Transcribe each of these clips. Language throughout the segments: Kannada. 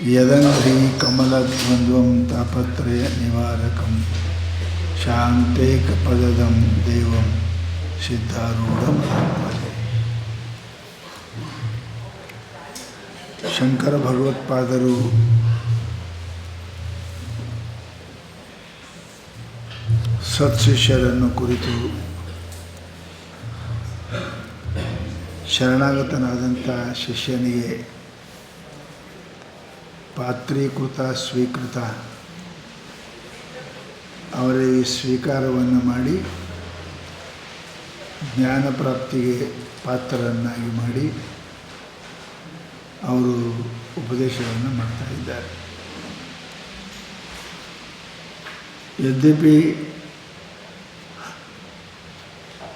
ಯದಂಘ್ರಿ ಕಮಲದ್ವಂದ್ವಂ ತಾಪತ್ರಯ ನಿವಾರಕಂ ಶಾಂತೇಕಪದದಂ ದೇವಂ ಸಿದ್ಧಾರೂಢಂ ಭಜೆ. ಶಂಕರ ಭಗವತ್ಪಾದರು ಸತ್ಶಿಷ್ಯರನ್ನು ಕುರಿತು ಶರಣಾಗತನಾದಂಥ ಶಿಷ್ಯನಿಗೆ ಪಾತ್ರೀಕೃತ ಸ್ವೀಕೃತ ಅವರಿಗೆ ಸ್ವೀಕಾರವನ್ನು ಮಾಡಿ ಜ್ಞಾನ ಪ್ರಾಪ್ತಿಗೆ ಪಾತ್ರರನ್ನಾಗಿ ಮಾಡಿ ಅವರು ಉಪದೇಶವನ್ನು ಮಾಡ್ತಾ ಇದ್ದಾರೆ. ಯದ್ಯಪಿ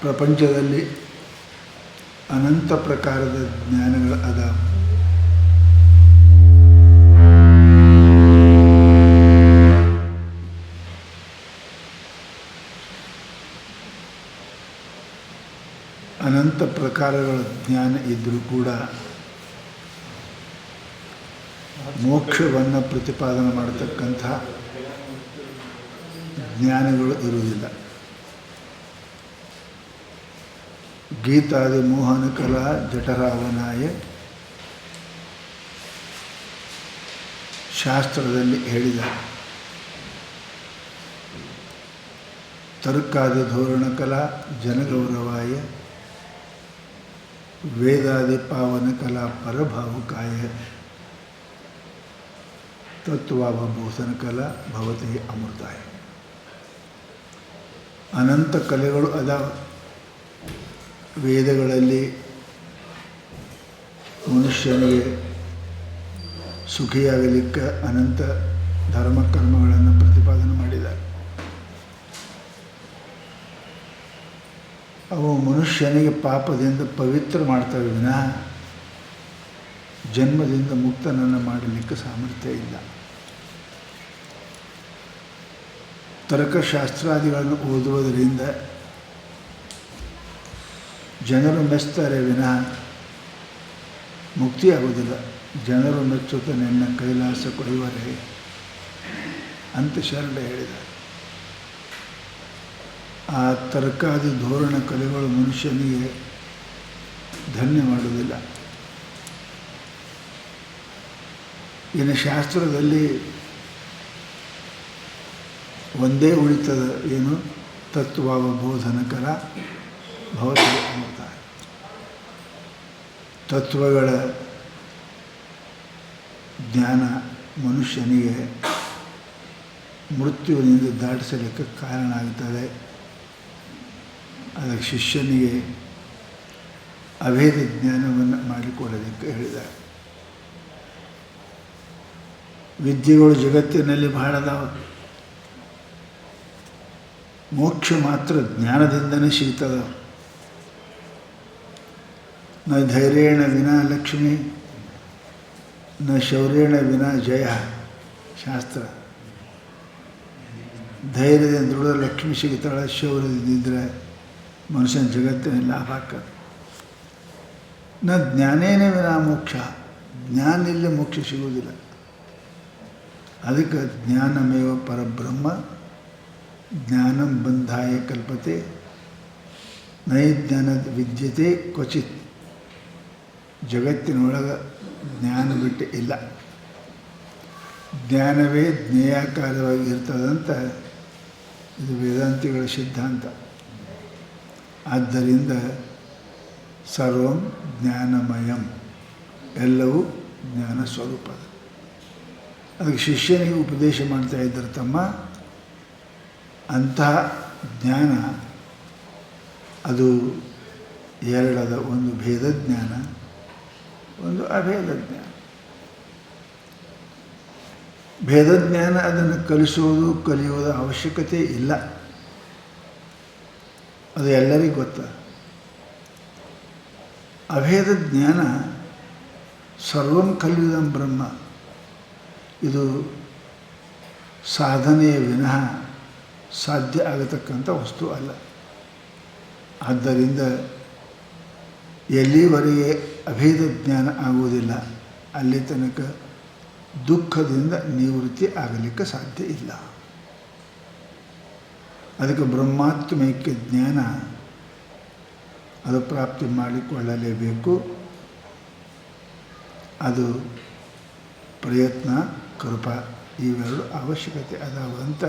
ಪ್ರಪಂಚದಲ್ಲಿ ಅನಂತ ಪ್ರಕಾರದ ಜ್ಞಾನಗಳು ಅದಾವ. ಅನಂತ ಪ್ರಕಾರಗಳ ಜ್ಞಾನ ಇದ್ದರೂ ಕೂಡ ಮೋಕ್ಷವನ್ನು ಪ್ರತಿಪಾದನೆ ಮಾಡತಕ್ಕಂಥ ಜ್ಞಾನಗಳು ಇರುವುದಿಲ್ಲ. ಗೀತಾದಿ ಮೋಹನ ಕಲಾ ಜಠರಾವನಾಯ ಶಾಸ್ತ್ರದಲ್ಲಿ ಹೇಳಿದ ತರ್ಕಾದಿ ಧೋರಣ ಕಲಾ ಜನಗೌರವಾಯ ವೇದಾದಿ ಪಾವನ ಕಲಾ ಪರಭಾವುಕಾಯ ತತ್ವಾವಬೋಧನ ಕಲಾ ಭವತಿ ಅಮೃತಾಯ. ಅನಂತ ಕಲೆಗಳು ಅದಾವ. ವೇದಗಳಲ್ಲಿ ಮನುಷ್ಯನಿಗೆ ಸುಖಿಯಾಗಲಿಕ್ಕೆ ಅನಂತ ಧರ್ಮಕರ್ಮಗಳನ್ನು ಪ್ರತಿಪಾದನೆ ಮಾಡಿದ್ದಾರೆ. ಅವು ಮನುಷ್ಯನಿಗೆ ಪಾಪದಿಂದ ಪವಿತ್ರ ಮಾಡ್ತವೆ ವಿನಃ ಜನ್ಮದಿಂದ ಮುಕ್ತನನ್ನು ಮಾಡಲಿಕ್ಕೆ ಸಾಮರ್ಥ್ಯ ಇಲ್ಲ. ತರ್ಕಶಾಸ್ತ್ರಾದಿಗಳನ್ನು ಓದುವುದರಿಂದ ಜನರು ಮೆಚ್ತಾರೆ ವಿನಃ ಮುಕ್ತಿಯಾಗುವುದಿಲ್ಲ. ಜನರು ಮೆಚ್ಚುತ್ತ ನಿನ್ನ ಕೈಲಾಸ ಕೊಡುವರೆ ಅಂತ ಶರಣ ಹೇಳಿದ. ಆ ತರ್ಕಾದಿ ಧೋರಣ ಕಲೆಗಳು ಮನುಷ್ಯನಿಗೆ ಧನ್ಯ ಮಾಡುವುದಿಲ್ಲ. ಇನ್ನು ಶಾಸ್ತ್ರದಲ್ಲಿ ಒಂದೇ ಉಳಿತದ, ಏನು? ತತ್ವಾವಬೋಧನಕರ ಭವತಿ ಅಮೃತ. ತತ್ವಗಳ ಜ್ಞಾನ ಮನುಷ್ಯನಿಗೆ ಮೃತ್ಯುವಿನಿಂದ ದಾಟಿಸಲಿಕ್ಕೆ ಕಾರಣ ಆಗ್ತದೆ. ಅದಕ್ಕೆ ಶಿಷ್ಯನಿಗೆ ಅಭೇದ ಜ್ಞಾನವನ್ನು ಮಾಡಿಕೊಡಲಿಕ್ಕೆ ಹೇಳಿದ್ದಾರೆ. ವಿದ್ಯೆಗಳು ಜಗತ್ತಿನಲ್ಲಿ ಬಹಳ ಅದಾವ. ಮೋಕ್ಷ ಮಾತ್ರ ಜ್ಞಾನದಿಂದನೇ ಸಿಗ್ತದ. ನ ಧೈರ್ಯೇಣ ವಿನಾ ಲಕ್ಷ್ಮಿ ನ ಶೌರ್ಯೇಣ ವಿನಾ ಜಯ. ಶಾಸ್ತ್ರ ಧೈರ್ಯದಿಂದ ದೃಢ ಲಕ್ಷ್ಮಿ ಸಿಗ್ತಾಳೆ, ಶೌರ್ಯದಿಂದಿದ್ದರೆ ಮನುಷ್ಯನ ಜಗತ್ತಿನಲ್ಲಿ ಲಾಭ ಆಗ್ತದೆ. ನ ಜ್ಞಾನೇನ ವಿನಾ ಮೋಕ್ಷ. ಜ್ಞಾನ ಇಲ್ಲಿ ಮೋಕ್ಷ ಸಿಗುವುದಿಲ್ಲ. ಅದಕ್ಕೆ ಜ್ಞಾನಮೇವ ಪರಬ್ರಹ್ಮ ಜ್ಞಾನಂ ಬಂಧಾಯ ಕಲ್ಪತೆ ನೈಜ್ಞಾನದ ವಿದ್ಯತೆ ಕ್ವಚಿತ್. ಜಗತ್ತಿನೊಳಗೆ ಜ್ಞಾನ ಬಿಟ್ಟು ಇಲ್ಲ. ಜ್ಞಾನವೇ ಜ್ಞೇಯಾಕಾರವಾಗಿ ಇರ್ತದಂತ ಇದು ವೇದಾಂತಿಗಳ ಸಿದ್ಧಾಂತ. ಆದ್ದರಿಂದ ಸರ್ವಂ ಜ್ಞಾನಮಯಂ, ಎಲ್ಲವೂ ಜ್ಞಾನ ಸ್ವರೂಪ. ಅದಕ್ಕೆ ಶಿಷ್ಯನಿಗೆ ಉಪದೇಶ ಮಾಡ್ತಾ ಇದ್ದಾರೆ, ತಮ್ಮ ಅಂತಹ ಜ್ಞಾನ ಅದು ಎರಡದ. ಒಂದು ಭೇದ ಜ್ಞಾನ, ಒಂದು ಅಭೇದ ಜ್ಞಾನ. ಭೇದ ಜ್ಞಾನ ಅದನ್ನು ಕಲಿಸುವುದು ಕಲಿಯುವುದ ಅವಶ್ಯಕತೆ ಇಲ್ಲ, ಅದು ಎಲ್ಲರಿಗೂ ಗೊತ್ತ. ಅಭೇದ ಜ್ಞಾನ ಸರ್ವಂ ಕಲಿಯುವುದಂ ಬ್ರಹ್ಮ. ಇದು ಸಾಧನೆಯ ವಿನಃ ಸಾಧ್ಯ ಆಗತಕ್ಕಂಥ ವಸ್ತು ಅಲ್ಲ. ಆದ್ದರಿಂದ ಎಲ್ಲಿವರೆಗೆ ಅಭೇದ ಜ್ಞಾನ ಆಗುವುದಿಲ್ಲ ಅಲ್ಲಿ ತನಕ ದುಃಖದಿಂದ ನಿವೃತ್ತಿ ಆಗಲಿಕ್ಕೆ ಸಾಧ್ಯ ಇಲ್ಲ. ಅದಕ್ಕೆ ಬ್ರಹ್ಮಾತ್ಮೈಕ್ಯ ಜ್ಞಾನ ಅದು ಪ್ರಾಪ್ತಿ ಮಾಡಿಕೊಳ್ಳಲೇಬೇಕು. ಅದು ಪ್ರಯತ್ನ, ಕೃಪಾ ಇವೆರಡು ಅವಶ್ಯಕತೆ ಅದಾವ ಅಂತ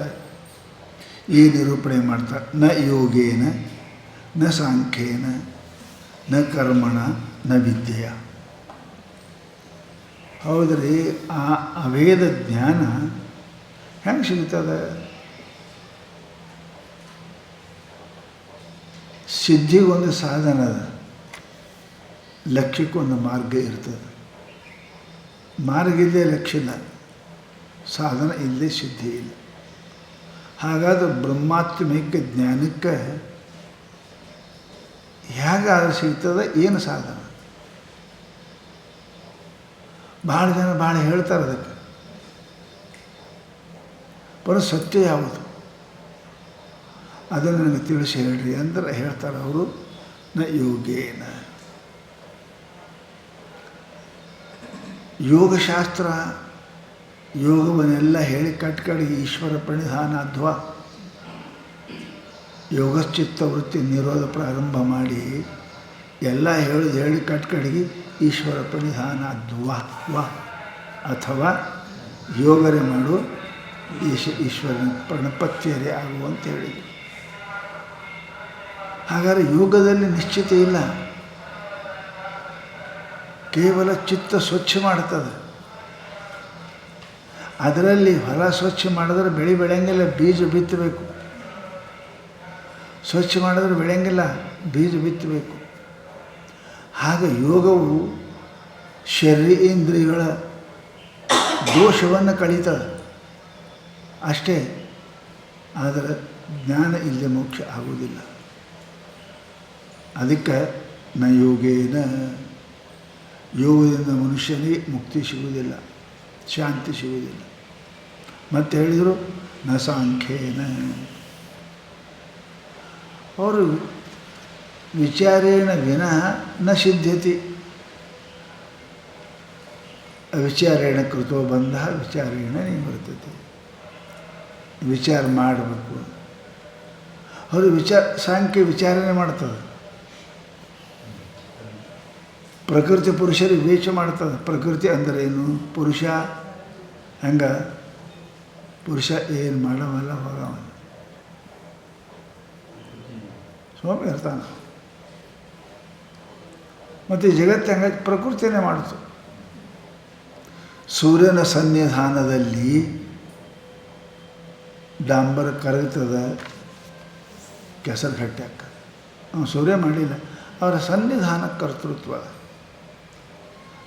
ಈ ನಿರೂಪಣೆ ಮಾಡ್ತಾರೆ. ನ ಯೋಗೇನ ನ ಸಾಂಖ್ಯೇನ ನ ಕರ್ಮಣ ನ ವಿದ್ಯೆಯ. ಹೌದ್ರಿ, ಆ ಅಭೇದ ಜ್ಞಾನ ಹೆಂಗೆ ಸಿಗ್ತದೆ? ಸಿದ್ಧಿಗೊಂದು ಸಾಧನ ಅದ, ಲಕ್ಷ್ಯಕ್ಕೊಂದು ಮಾರ್ಗ ಇರ್ತದೆ. ಮಾರ್ಗ ಇಲ್ಲದೆ ಲಕ್ಷ್ಯ ಇಲ್ಲ, ಸಾಧನ ಇಲ್ಲದೆ ಸಿದ್ಧಿ ಇಲ್ಲ. ಹಾಗಾದ್ರೆ ಬ್ರಹ್ಮಾತ್ಮೈಕ್ಯ ಜ್ಞಾನಕ್ಕೆ ಹೇಗೆ ಅದು ಸಿಗ್ತದೆ? ಏನು ಸಾಧನ? ಭಾಳ ಜನ ಭಾಳ ಹೇಳ್ತಾರೆ ಅದಕ್ಕೆ. ಪರ ಸತ್ಯ ಯಾವುದು ಅದನ್ನು ನನಗೆ ತಿಳಿಸಿ ಹೇಳ್ರಿ ಅಂದ್ರೆ ಹೇಳ್ತಾರೆ ಅವರು. ನ ಯೋಗೇನ, ಯೋಗಶಾಸ್ತ್ರ ಯೋಗವನ್ನೆಲ್ಲ ಹೇಳಿ ಕಟ್ಕಡಿ ಈಶ್ವರ ಪ್ರಣಿಧಾನ ಅಧ್ವಾ ಯೋಗಶ್ಚಿತ್ತ ವೃತ್ತಿ ನಿರೋಧ ಪ್ರಾರಂಭ ಮಾಡಿ ಎಲ್ಲ ಹೇಳಿ ಕಟ್ಕಡಿಗೆ ಈಶ್ವರ ಪ್ರಣಿಧಾನ ದ್ವಾ ವಾ ಅಥವಾ ಯೋಗರೇ ಮಾಡು ಈಶ್ವರನ ಪ್ರಣಪತ್ಯರೇ ಆಗುವಂತ ಹೇಳಿ. ಹಾಗಾದರೆ ಯೋಗದಲ್ಲಿ ನಿಶ್ಚಿತ ಇಲ್ಲ, ಕೇವಲ ಚಿತ್ತ ಸ್ವಚ್ಛ ಮಾಡ್ತದೆ. ಅದರಲ್ಲಿ ಹೊಲ ಸ್ವಚ್ಛ ಮಾಡಿದ್ರೆ ಬೆಳೆ ಬೆಳೆಯಂಗಿಲ್ಲ, ಬೀಜ ಬಿತ್ತಬೇಕು. ಸ್ವಚ್ಛ ಮಾಡಿದ್ರೆ ಬೆಳೆಯಂಗಿಲ್ಲ, ಬೀಜ ಬಿತ್ತಬೇಕು. ಹಾಗೆ ಯೋಗವು ಶರೀರೇಂದ್ರಿಯಗಳ ದೋಷವನ್ನು ಕಳೀತದೆ ಅಷ್ಟೇ. ಆದರೆ ಜ್ಞಾನ ಇಲ್ಲದೆ ಮೋಕ್ಷ ಆಗುವುದಿಲ್ಲ. ಅದಕ್ಕೆ ನ ಯೋಗೇನ, ಯೋಗದಿಂದ ಮನುಷ್ಯನಿಗೆ ಮುಕ್ತಿ ಸಿಗುವುದಿಲ್ಲ, ಶಾಂತಿ ಸಿಗುವುದಿಲ್ಲ. ಮತ್ತೆ ಹೇಳಿದರು ನ ಸಾಂಖ್ಯೇನ, ಅವರು ವಿಚಾರೇಣ ವಿನಃ ನ ಸಿದ್ಧ್ಯತಿ. ವಿಚಾರೇಣ ಕೃತೋ ಬಂಧ ವಿಚಾರೇಣ ನಿವರ್ತತೆ. ವಿಚಾರ ಮಾಡಬೇಕು. ಅವರು ಸಾಂಖ್ಯ ವಿಚಾರಣೆ ಮಾಡ್ತದೆ. ಪ್ರಕೃತಿ ಪುರುಷರು ವಿವೇಚ ಮಾಡ್ತದೆ. ಪ್ರಕೃತಿ ಅಂದರೆ ಏನು? ಪುರುಷ ಹಂಗೆ ಪುರುಷ ಏನು ಮಾಡವಲ್ಲ, ಹೋಗವಲ್ಲ, ಸ್ವಾಮಿ ಇರ್ತಾನೆ. ಮತ್ತು ಈ ಜಗತ್ತು ಹಂಗೆ ಪ್ರಕೃತಿನೇ ಮಾಡ್ತು. ಸೂರ್ಯನ ಸನ್ನಿಧಾನದಲ್ಲಿ ಡಾಂಬರ್ ಕರಗ್ತದೆ, ಕೆಸರು ಗಟ್ಟಿ ಹಾಕ. ಸೂರ್ಯ ಮಾಡಿಲ್ಲ, ಅವರ ಸನ್ನಿಧಾನ ಕರ್ತೃತ್ವ.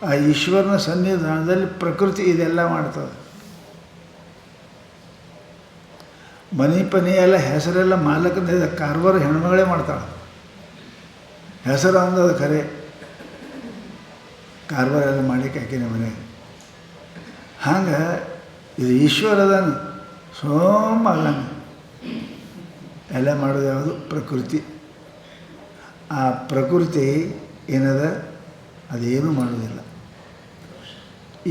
ಆ ಈಶ್ವರನ ಸನ್ನಿಧಾನದಲ್ಲಿ ಪ್ರಕೃತಿ ಇದೆಲ್ಲ ಮಾಡ್ತದೆ. ಮನೆ ಪನಿ ಎಲ್ಲ ಹೆಸರೆಲ್ಲ ಮಾಲಕನ ಕಾರ್ಬಾರ ಹೆಣ್ಮಗಳೇ ಮಾಡ್ತಾಳೆ. ಹೆಸರು ಅಂದದ ಖರೆ, ಕಾರ್ಬಾರ ಎಲ್ಲ ಮಾಡಲಿಕ್ಕೆ ಹಾಕಿನ ಮನೆಗೆ. ಹಂಗೆ ಇದು ಈಶ್ವರದನು ಸೋಮ ಅದಾನ. ಎಲ್ಲ ಮಾಡೋದು ಯಾವುದು? ಪ್ರಕೃತಿ. ಆ ಪ್ರಕೃತಿ ಏನದ ಅದೇನೂ ಮಾಡೋದಿಲ್ಲ.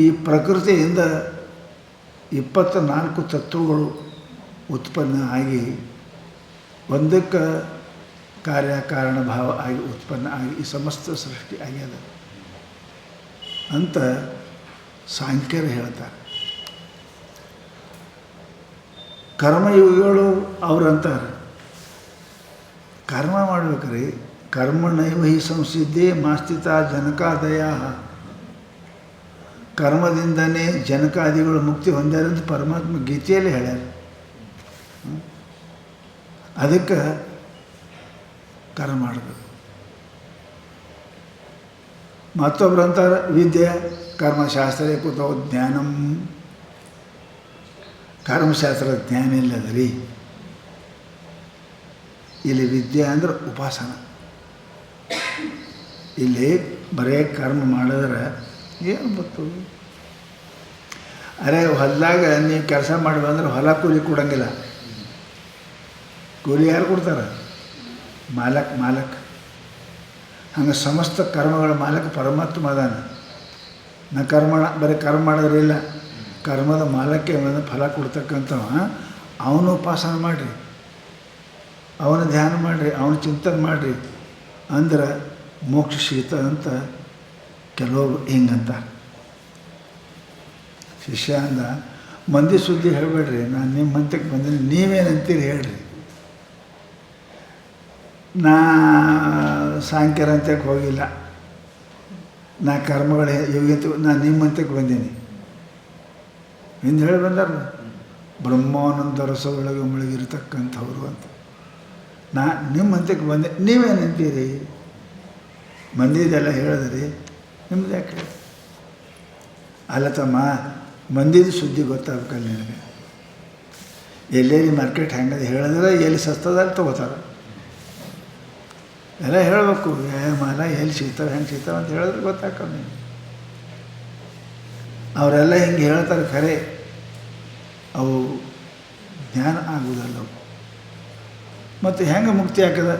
ಈ ಪ್ರಕೃತಿಯಿಂದ 24 ತತ್ವಗಳು ಉತ್ಪನ್ನ ಆಗಿ ಒಂದಕ್ಕೆ ಕಾರ್ಯಕಾರಣ ಭಾವ ಆಗಿ ಉತ್ಪನ್ನ ಆಗಿ ಈ ಸಮಸ್ತ ಸೃಷ್ಟಿ ಆಗ್ಯದ ಅಂತ ಸಾಂಖ್ಯರು ಹೇಳ್ತಾರೆ. ಕರ್ಮಯೋಗಿಗಳು ಅವ್ರು ಅಂತಾರೆ, ಕರ್ಮ ಮಾಡ್ಬೇಕ್ರಿ. ಕರ್ಮಣೈವ ಹಿ ಸಂಸಿದ್ಧೇ ಮಾಸ್ಥಿತ ಜನಕಾದಯ. ಕರ್ಮದಿಂದನೇ ಜನಕಾದಿಗಳು ಮುಕ್ತಿ ಹೊಂದ್ಯಾರಂತ ಪರಮಾತ್ಮ ಗೀತೆಯಲ್ಲಿ ಹೇಳ್ಯಾರ. ಅದಕ್ಕೆ ಕರ್ಮ ಮಾಡಬೇಕು. ಮತ್ತೊಬ್ರು ಅಂತಾರೆ ವಿದ್ಯೆ ಕರ್ಮಶಾಸ್ತ್ರೇ ಕುತೋ ಜ್ಞಾನಂ. ಕರ್ಮಶಾಸ್ತ್ರದ ಜ್ಞಾನ ಇಲ್ಲದ ರೀ. ಇಲ್ಲಿ ವಿದ್ಯೆ ಅಂದ್ರೆ ಉಪಾಸನ. ಇಲ್ಲಿ ಬರೇ ಕರ್ಮ ಮಾಡಿದ್ರೆ ಏನು ಬರ್ತದೆ? ಅರೆ ಹೊಲದಾಗ ನೀವು ಕೆಲಸ ಮಾಡಿ ಬಂದ್ರೆ ಹೊಲ ಕೂಲಿ ಕೊಡೋಂಗಿಲ್ಲ. ಕೂಲಿ ಯಾರು ಕೊಡ್ತಾರೆ? ಮಾಲಕ್. ಹಂಗೆ ಸಮಸ್ತ ಕರ್ಮಗಳ ಮಾಲಕ ಪರಮಾತ್ಮ ಅದಾನ. ನಾ ಕರ್ಮ ಬರೀ ಕರ್ಮ ಮಾಡಿದ್ರೆ ಇಲ್ಲ, ಕರ್ಮದ ಮಾಲಕ್ಕೆ ಫಲ ಕೊಡ್ತಕ್ಕಂಥವ ಅವನು ಉಪಾಸನೆ ಮಾಡಿರಿ, ಅವನ ಧ್ಯಾನ ಮಾಡಿರಿ, ಅವನ ಚಿಂತನೆ ಮಾಡಿರಿ ಅಂದ್ರೆ ಮೋಕ್ಷ ಸಿಗ್ತದೆ ಅಂತ ಕೆಲವೊಬ್ರು ಹಿಂಗಂತ. ಶಿಷ್ಯ ಅಂದ, ಮಂದಿ ಸುದ್ದಿ ಹೇಳಬೇಡ್ರಿ, ನಾನು ನಿಮ್ಮ ಹಂತಕ್ಕೆ ಬಂದೀನಿ, ನೀವೇನಂತೀರಿ ಹೇಳ್ರಿ. ನಾ ಸಾಂಖ್ಯರ ಹಂತಕ್ಕೆ ಹೋಗಿಲ್ಲ, ನಾ ಕರ್ಮಗಳ ಯೋಗ್ಯತೆ, ನಾನು ನಿಮ್ಮ ಹಂತಕ್ಕೆ ಬಂದೀನಿ. ಹಿಂದೆ ಹೇಳಿ ಬಂದಾರಲ್ಲ, ಬ್ರಹ್ಮಾನಂದ ರಸ ಒಳಗೆ ಮುಳುಗಿರ್ತಕ್ಕಂಥವ್ರು ಅಂತ. ನಾ ನಿಮ್ಮ ಹಂತಕ್ಕೆ ಬಂದೆ, ನೀವೇನಂತೀರಿ? ಮಂದಿದೆಲ್ಲ ಹೇಳಿದ್ರಿ, ನಿಮ್ದು ಯಾಕೆ? ಅಲ್ಲ ತಮ್ಮ, ಮಂದಿದು ಸುದ್ದಿ ಗೊತ್ತಾಗಬೇಕಲ್ಲ ನಿನಗೆ. ಎಲ್ಲೆಲ್ಲಿ ಮಾರ್ಕೆಟ್ ಹೆಂಗದೆ ಹೇಳಿದ್ರೆ ಎಲ್ಲಿ ಸಸ್ತದಲ್ಲಿ ತೊಗೋತಾರೆ, ಎಲ್ಲ ಹೇಳಬೇಕು. ಮಾಲ ಎಲ್ಲಿ ಸಿಗ್ತವೆ, ಹೆಂಗೆ ಸಿಗ್ತವೆ ಅಂತ ಹೇಳಿದ್ರೆ ಗೊತ್ತಾಗ್ತವೆ ನೀನು. ಅವರೆಲ್ಲ ಹಿಂಗೆ ಹೇಳ್ತಾರೆ ಖರೆ, ಅವು ಜ್ಞಾನ ಆಗುವುದಲ್ಲ ಅವು. ಮತ್ತು ಹೆಂಗೆ ಮುಕ್ತಿ ಆಗ್ತದ?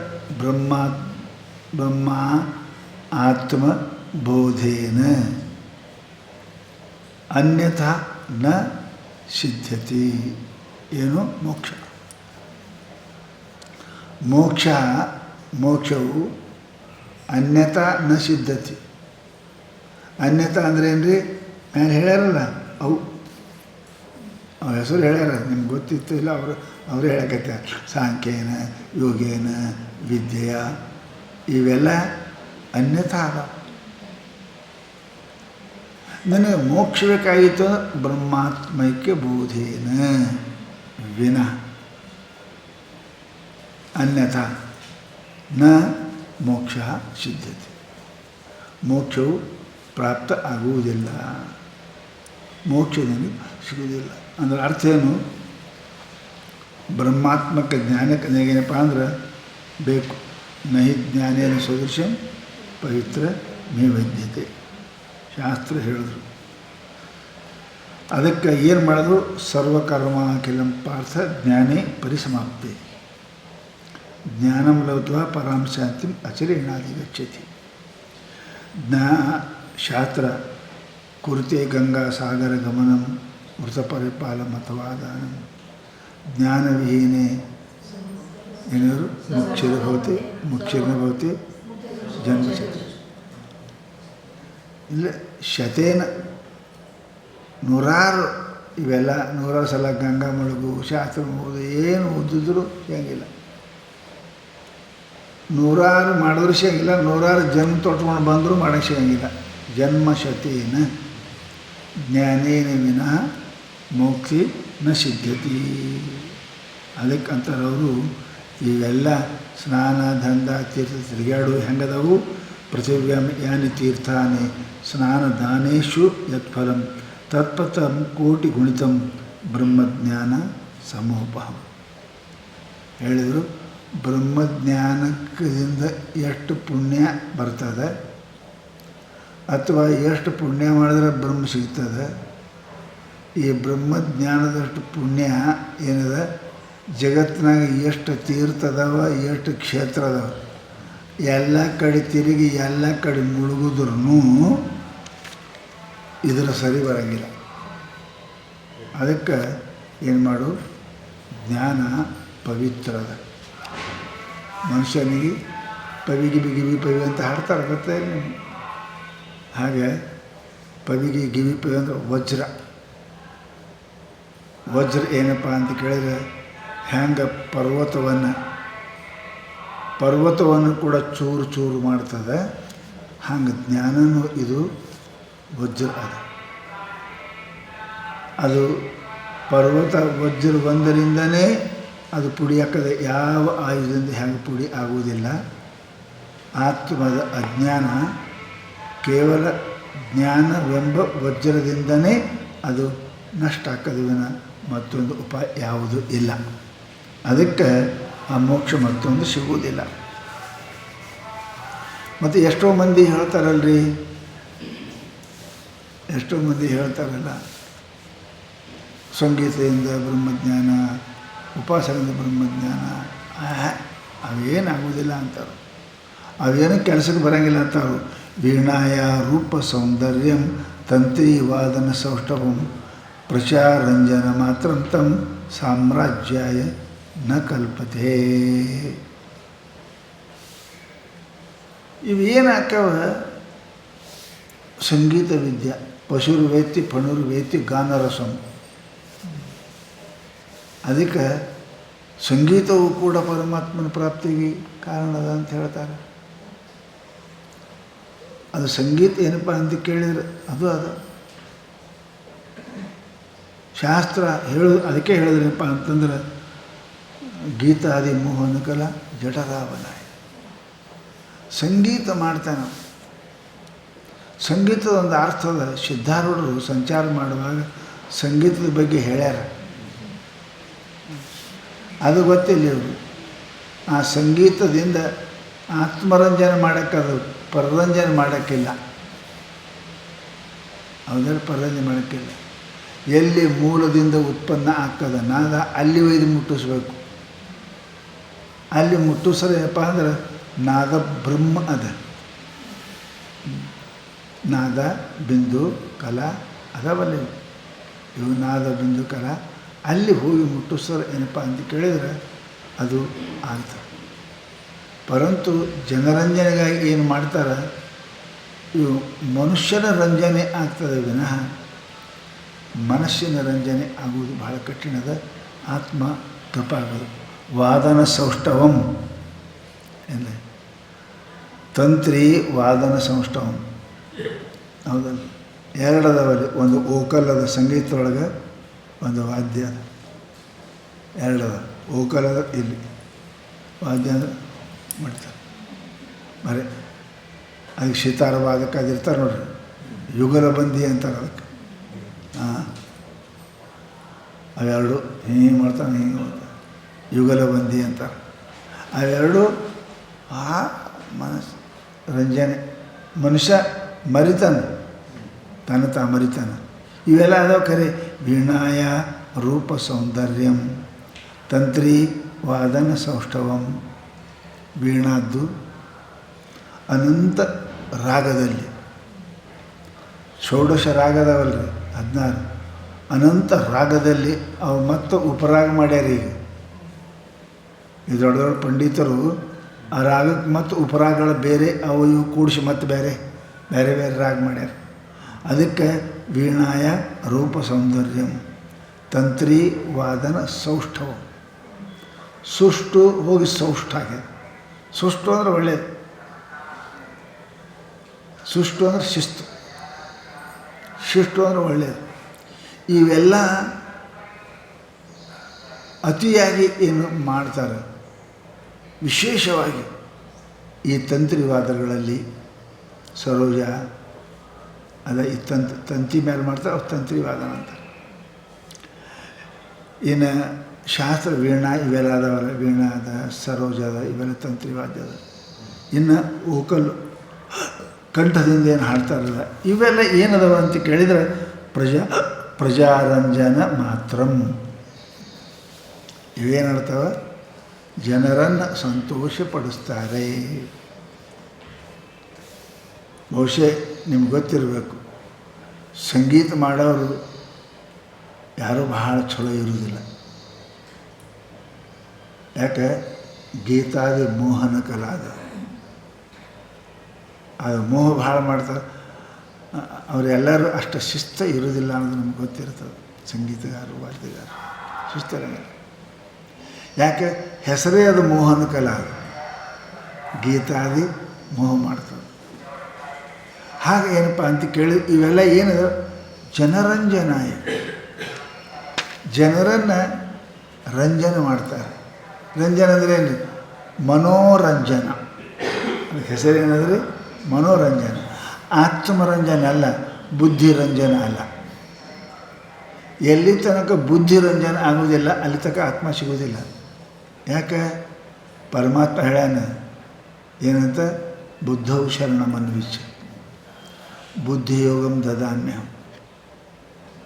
ಬ್ರಹ್ಮ ಆತ್ಮ ಬೋಧೇನ ಅನ್ಯಥಾ ನ ಸಿದ್ಧತಿ. ಏನು? ಮೋಕ್ಷವು ಅನ್ಯಥಾ ನ ಸಿದ್ಧತಿ. ಅನ್ಯಥಾ ಅಂದ್ರೆ ಏನು ರೀ? ನಾನು ಹೇಳ್ಯಾರಲ್ಲ ಅವು, ಅವ್ರ ಹೆಸರು ಹೇಳ್ಯಾರ, ನಿಮ್ಗೆ ಗೊತ್ತಿತ್ತು ಇಲ್ಲ, ಅವರೇ ಹೇಳಕತ್ತಾರೆ. ಸಾಂಖ್ಯೇನ ಯೋಗೇನ ವಿದ್ಯೆಯ ಇವೆಲ್ಲ ಅನ್ಯಥಾ ಅದ. ನನಗೆ ಮೋಕ್ಷ ಬೇಕಾಗಿತ್ತು, ಬ್ರಹ್ಮಾತ್ಮೈಕ್ಯ ಬೋಧೇನ ವಿನ ಅನ್ಯಥಾ ನ ಮೋಕ್ಷ ಸಿದ್ಧತೆ. ಮೋಕ್ಷವು ಪ್ರಾಪ್ತ ಆಗುವುದಿಲ್ಲ, ಮೋಕ್ಷದಲ್ಲಿ ಸಿಗುವುದಿಲ್ಲ. ಅಂದ್ರೆ ಅರ್ಥ ಏನು? ಬ್ರಹ್ಮಾತ್ಮಕ ಜ್ಞಾನಕ್ಕೆ ನನಗೇನಪ್ಪ ಅಂದ್ರೆ ಬೇಕು. ನಹಿ ಜ್ಞಾನೇನ ಸದೃಶಂ ಪವಿತ್ರ ಮೇ ವೈದ್ಯತೆ ಶಾಸ್ತ್ರ ಹೇಳಿದ್ರು. ಅದಕ್ಕೆ ಏನು ಮಾಡೋದು? ಸರ್ವಕರ್ಮ ಕಿಲಂ ಪಾರ್ಥ ಜ್ಞಾನೇ ಪರಿಸಮಾಪ್ತಿ. ಜ್ಞಾನಂ ಲಬ್ಧ್ವಾ ಪರಾಂ ಶಾಂತಿಂ ಅಚಿರೇಣಾಧಿಗಚ್ಚತಿ. ಶಾಸ್ತ್ರ ಕುರುತೆ ಗಂಗಾ ಸಾಗರ ಗಮನಂ ವೃತ ಪರಿಪಾಲಂ ಅಥವಾ ದಾನಂ ಜ್ಞಾನವಿಹೀನೆ ಏನಾದ್ರು ಮುಕ್ಷಿರ ಭವತಿ ಜನ್ಮಶತ. ಇಲ್ಲ ಶತೇನ ನೂರಾರು ಇವೆಲ್ಲ 100 ಸಲ ಗಂಗಾ ಮುಳುಗು, ಶಾಸ್ತ್ರ ಓದು, ಏನು ಓದಿದ್ರು ಸಿಗಂಗಿಲ್ಲ. 100 ಮಾಡಿದ್ರು ಸಿಗಂಗಿಲ್ಲ, 100 ಜನ್ಮ ತೊಟ್ಕೊಂಡು ಬಂದರೂ ಮಾಡೋಕ್ಕೆ ಸಿಗಂಗಿಲ್ಲ. ಜನ್ಮಶತೇನ ಜ್ಞಾನೇನ ವಿನಃ ಮೋಕ್ಷಿ ನ ಸಿದ್ಧತಿ. ಅದಕ್ಕಂತಾರವರು ಇವೆಲ್ಲ ಸ್ನಾನ ದಂಡ ತೀರ್ಥ ತಿರುಗಾಡು ಹೆಂಗದವು? ಪೃಥಿವ್ಯಾಂ ಯಾನಿ ತೀರ್ಥಾನಿ ಸ್ನಾನದಾನೇಶು ಯತ್ಫಲಂ ತತ್ಪಥಂ ಕೋಟಿ ಗುಣಿತಂ ಬ್ರಹ್ಮಜ್ಞಾನ ಸಮೋಪಹಂ. ಹೇಳಿದರು, ಬ್ರಹ್ಮಜ್ಞಾನದಿಂದ ಎಷ್ಟು ಪುಣ್ಯ ಬರ್ತದೆ, ಅಥವಾ ಎಷ್ಟು ಪುಣ್ಯ ಮಾಡಿದ್ರೆ ಬ್ರಹ್ಮ ಸಿಗ್ತದೆ. ಈ ಬ್ರಹ್ಮಜ್ಞಾನದಷ್ಟು ಪುಣ್ಯ ಏನಿದೆ, ಜಗತ್ತಿನಾಗ ಎಷ್ಟು ತೀರ್ಥ ಅದಾವ, ಎಷ್ಟು ಕ್ಷೇತ್ರ ಅದಾವ, ಎಲ್ಲ ಕಡೆ ತಿರುಗಿ ಎಲ್ಲ ಕಡೆ ಮುಳುಗಿದ್ರೂ ಇದರ ಸರಿ ಬರೋಂಗಿಲ್ಲ. ಅದಕ್ಕೆ ಏನು ಮಾಡು? ಜ್ಞಾನ ಪವಿತ್ರದ. ಮನುಷ್ಯನಿಗೆ ಪವಿಗಿ ಬಿಗಿವಿ ಪವಿ ಅಂತ ಹಾಡ್ತಾರೆ, ಗೊತ್ತೇ ಇಲ್ಲ ನಿಮಗೆ? ಹಾಗೆ ಪವಿಗಿ ಗಿವಿ ಪವಿ ಅಂದ್ರೆ ವಜ್ರ. ವಜ್ರ ಏನಪ್ಪ ಅಂತ ಕೇಳಿದರೆ, ಹೆಂಗೆ ಪರ್ವತವನ್ನು ಕೂಡ ಚೂರು ಚೂರು ಮಾಡ್ತದೆ, ಹಂಗೆ ಜ್ಞಾನನೂ ಇದು ವಜ್ರ ಅದ. ಅದು ಪರ್ವತ ವಜ್ರ ಒಂದರಿಂದನೇ ಅದು ಪುಡಿ ಹಾಕದೆ, ಯಾವ ಆಯುಧದಿಂದ ಹೆಂಗೆ ಪುಡಿ ಆಗುವುದಿಲ್ಲ. ಆತ್ಮದ ಅಜ್ಞಾನ ಕೇವಲ ಜ್ಞಾನವೆಂಬ ವಜ್ರದಿಂದನೇ ಅದು ನಷ್ಟ ಹಾಕೋದುವಿನ ಮತ್ತೊಂದು ಉಪಾಯ ಯಾವುದೂ ಇಲ್ಲ. ಅದಕ್ಕೆ ಆ ಮೋಕ್ಷ ಮತ್ತೊಂದು ಸಿಗುವುದಿಲ್ಲ. ಮತ್ತು ಎಷ್ಟೋ ಮಂದಿ ಹೇಳ್ತಾರಲ್ರಿ, ಎಷ್ಟೋ ಮಂದಿ ಹೇಳ್ತಾರಲ್ಲ, ಸಂಗೀತದಿಂದ ಬ್ರಹ್ಮಜ್ಞಾನ, ಉಪಾಸನೆಯಿಂದ ಬ್ರಹ್ಮಜ್ಞಾನ, ಅವೇನಾಗುವುದಿಲ್ಲ ಅಂತಾರೆ. ಅವೇನು ಕೆಲಸಕ್ಕೆ ಬರೋಂಗಿಲ್ಲ ಅಂತಾರು. ವೀಣಾಯ ರೂಪ ಸೌಂದರ್ಯಂ ತಂತ್ರಿ ವಾದನ ಸೌಷ್ಠವಂ ಪ್ರಚಾರಂಜನ ಮಾತ್ರ ತಂ ಸಾಮ್ರಾಜ್ಯಾಯ ನ ಕಲ್ಪತೆ. ಇವೇನಾಕವ ಸಂಗೀತ ವಿದ್ಯೆ. ಪಶುರ್ವೇತ್ತಿ ಫಣುರ್ವೇತ್ತಿ ಗಾನರಸಂ. ಅದಕ್ಕೆ ಸಂಗೀತವು ಕೂಡ ಪರಮಾತ್ಮನ ಪ್ರಾಪ್ತಿಗೆ ಕಾರಣದ ಅಂತ ಹೇಳ್ತಾರೆ. ಅದು ಸಂಗೀತ ಏನಪ್ಪ ಅಂತ ಕೇಳಿದರೆ ಅದು ಶಾಸ್ತ್ರ ಅದಕ್ಕೆ ಹೇಳಿದ್ರಪ್ಪ ಅಂತಂದ್ರೆ ಗೀತಾದಿ ಮೋಹನ ಕಲಾ ಜಠರಾವನಾಯ. ಸಂಗೀತ ಮಾಡ್ತಾನೆ. ಸಂಗೀತದ ಒಂದು ಅರ್ಥದ ಸಿದ್ಧಾರೂಢರು ಸಂಚಾರ ಮಾಡುವಾಗ ಸಂಗೀತದ ಬಗ್ಗೆ ಹೇಳ್ಯಾರ. ಅದು ಗೊತ್ತಿಲ್ಲ ಇವರು. ಆ ಸಂಗೀತದಿಂದ ಆತ್ಮರಂಜನೆ ಮಾಡೋಕ್ಕದು, ಪರರಂಜನೆ ಮಾಡೋಕ್ಕಿಲ್ಲ. ಹೌದಲ್ಲ, ಪರರಂಜನೆ ಮಾಡೋಕ್ಕಿಲ್ಲ. ಎಲ್ಲಿ ಮೂಲದಿಂದ ಉತ್ಪನ್ನ ಆಗ್ತದೆ ನಾದ ಅಲ್ಲಿ ಒಯ್ದು ಮುಟ್ಟಿಸ್ಬೇಕು. ಅಲ್ಲಿ ಮುಟ್ಟಿಸ್ರೇನಪ್ಪ ಅಂದ್ರೆ ನಾದ ಬ್ರಹ್ಮ ಅದ. ನಾದ ಬಿಂದು ಕಲಾ ಅದವಲ್ಲ ಇವು ನಾದ ಬಿಂದು ಕಲಾ ಅಲ್ಲಿ ಹೋಗಿ ಮುಟ್ಟಿಸೋರು ಏನಪ್ಪ ಅಂತ ಕೇಳಿದರೆ ಅದು ಆಗ್ತದೆ. ಪರಂತು ಜನರಂಜನೆಗಾಗಿ ಏನು ಮಾಡ್ತಾರೆ, ಇವು ಮನುಷ್ಯನ ರಂಜನೆ ಆಗ್ತದೆ ವಿನಃ ಮನಸ್ಸಿನ ರಂಜನೆ ಆಗುವುದು ಬಹಳ ಕಠಿಣದ. ಆತ್ಮ ತಪ್ಪಾಗೋದು. ವಾದನ ಸೌಷ್ಠವಂ ಎಲ್ಲ ತಂತ್ರಿ ವಾದನ ಸೌಷ್ಠವಂ. ಹೌದಲ್ಲ, ಎರಡದವಲ್ಲಿ ಒಂದು ಓಕಲ್ಲದ ಸಂಗೀತದೊಳಗೆ ಒಂದು ವಾದ್ಯ ಅದ. ಎರಡದ ಓಕಲದ ಇಲ್ಲಿ ವಾದ್ಯ ಅಂದ್ರೆ ಮಾಡ್ತಾರೆ ಬರೀ. ಅದಕ್ಕೆ ಸಿತಾರ ವಾದಕ ಅದಿರ್ತಾರೆ ನೋಡ್ರಿ, ಯುಗಲ ಬಂದಿ ಅಂತಾರೆ ಅದಕ್ಕೆ. ಅವೆರಡು ಹಿಂಗೆ ಮಾಡ್ತಾನೆ, ಹಿಂಗೆ ಮಾಡ್ತಾನೆ, ಯುಗಲ ಬಂದಿ ಅಂತಾರೆ. ಅವೆರಡು ಆ ಮನಸ್ಸು ರಂಜನೆ. ಮನುಷ್ಯ ಮರಿತಾನೆ, ತನ್ನ ಮರಿತಾನೆ. ಇವೆಲ್ಲ ಅದಾವ ಖರೆ. ವೀಣಾಯ ರೂಪ ಸೌಂದರ್ಯಂ ತಂತ್ರಿ ವಾದನ ಸೌಷ್ಠವಂ. ವೀಣಾದ್ದು ಅನಂತ ರಾಗದಲ್ಲಿ ಷೋಡಶ ರಾಗದವಲ್ರಿ 16 ಅನಂತ ರಾಗದಲ್ಲಿ ಅವು ಮತ್ತು ಉಪರಾಗ ಮಾಡ್ಯಾರ. ಈಗ ಈ ದೊಡ್ಡ ದೊಡ್ಡ ಪಂಡಿತರು ಆ ರಾಗಕ್ಕೆ ಮತ್ತು ಉಪರಾಗಗಳು ಬೇರೆ ಅವು ಇವು ಕೂಡಿಸಿ ಮತ್ತು ಬೇರೆ ಬೇರೆ ಬೇರೆ ರಾಗ ಮಾಡ್ಯಾರ. ಅದಕ್ಕೆ ವೀಣಾಯ ರೂಪ ಸೌಂದರ್ಯಂ ತಂತ್ರಿ ವಾದನ ಸೌಷ್ಠವಂ. ಸುಷ್ಟು ಹೋಗಿ ಸೌಷ್ಠ ಆಗ್ಯದ. ಸುಷ್ಟು ಅಂದ್ರೆ ಒಳ್ಳೆಯದು. ಸುಷ್ಟು ಅಂದ್ರೆ ಶಿಸ್ತು, ಶಿಷ್ಟು ಅಂದ್ರೆ ಒಳ್ಳೆಯದು. ಇವೆಲ್ಲ ಅತಿಯಾಗಿ ಏನು ಮಾಡ್ತಾರೆ, ವಿಶೇಷವಾಗಿ ಈ ತಂತ್ರಿವಾದಗಳಲ್ಲಿ ಸರೋಜ ಅದ ಈ ತಂತಿ ಮೇಲೆ ಮಾಡ್ತಾರೆ, ಅವ್ರು ತಂತ್ರಿವಾದನ ಅಂತಾರೆ. ಇನ್ನು ಶಾಸ್ತ್ರ ವೀಣಾ ಇವೆಲ್ಲ ಅದಾವಲ್ಲ, ವೀಣಾ ಅದ, ಸರೋಜ ಅದ, ಇವೆಲ್ಲ ತಂತ್ರಿವಾದ್ಯ ಅದ. ಇನ್ನು ಓಕಲ್ಲು ಕಂಠದಿಂದ ಏನು ಹಾಡ್ತಾರಲ್ಲ, ಇವೆಲ್ಲ ಏನದವ ಅಂತ ಕೇಳಿದರೆ ಪ್ರಜಾರಂಜನ ಮಾತ್ರಂ. ಇವೇನಾಡ್ತವ, ಜನರನ್ನು ಸಂತೋಷಪಡಿಸ್ತಾರೆ. ಬಹುಶಃ ನಿಮ್ಗೆ ಗೊತ್ತಿರಬೇಕು, ಸಂಗೀತ ಮಾಡೋರು ಯಾರೂ ಬಹಳ ಚಲೋ ಇರುವುದಿಲ್ಲ. ಯಾಕೆ, ಗೀತಾದಿ ಮೋಹನ ಕಲಾದ ಅದು ಮೋಹ ಭಾಳ ಮಾಡ್ತಾರೆ. ಅವರೆಲ್ಲರೂ ಅಷ್ಟು ಶಿಸ್ತ ಇರೋದಿಲ್ಲ ಅನ್ನೋದು ನಮ್ಗೆ ಗೊತ್ತಿರ್ತದೆ. ಸಂಗೀತಗಾರರು ವಾದ್ಯಗಾರರು ಶಿಸ್ತಿರಂಗಿಲ್ಲ. ಯಾಕೆ, ಹೆಸರೇ ಅದು ಮೋಹನ ಕಲಾ. ಅದು ಗೀತಾದಿ ಮೋಹ ಮಾಡ್ತದೆ. ಹಾಗೆ ಏನಪ್ಪ ಅಂತ ಕೇಳಿ ಇವೆಲ್ಲ ಏನದ, ಜನರಂಜನಾಯ, ಜನರನ್ನು ರಂಜನೆ ಮಾಡ್ತಾರೆ. ರಂಜನೆ ಅಂದರೆ ಏನು, ಮನೋರಂಜನ. ಅದಕ್ಕೆ ಹೆಸರೇನಂದರೆ ಮನೋರಂಜನೆ. ಆತ್ಮರಂಜನೆ ಅಲ್ಲ, ಬುದ್ಧಿರಂಜನೆ ಅಲ್ಲ. ಎಲ್ಲಿ ತನಕ ಬುದ್ಧಿರಂಜನೆ ಆಗೋದಿಲ್ಲ ಅಲ್ಲಿ ತನಕ ಆತ್ಮ ಸಿಗೋದಿಲ್ಲ. ಯಾಕೆ, ಪರಮಾತ್ಮ ಹೇಳ್ಯಾನ ಏನಂತ, ಬುದ್ಧವು ಶರಣಮನ್ವಿಚ್ಛ ಬುದ್ಧಿಯೋಗಂ ದದಾಮ್ಯಹಂ.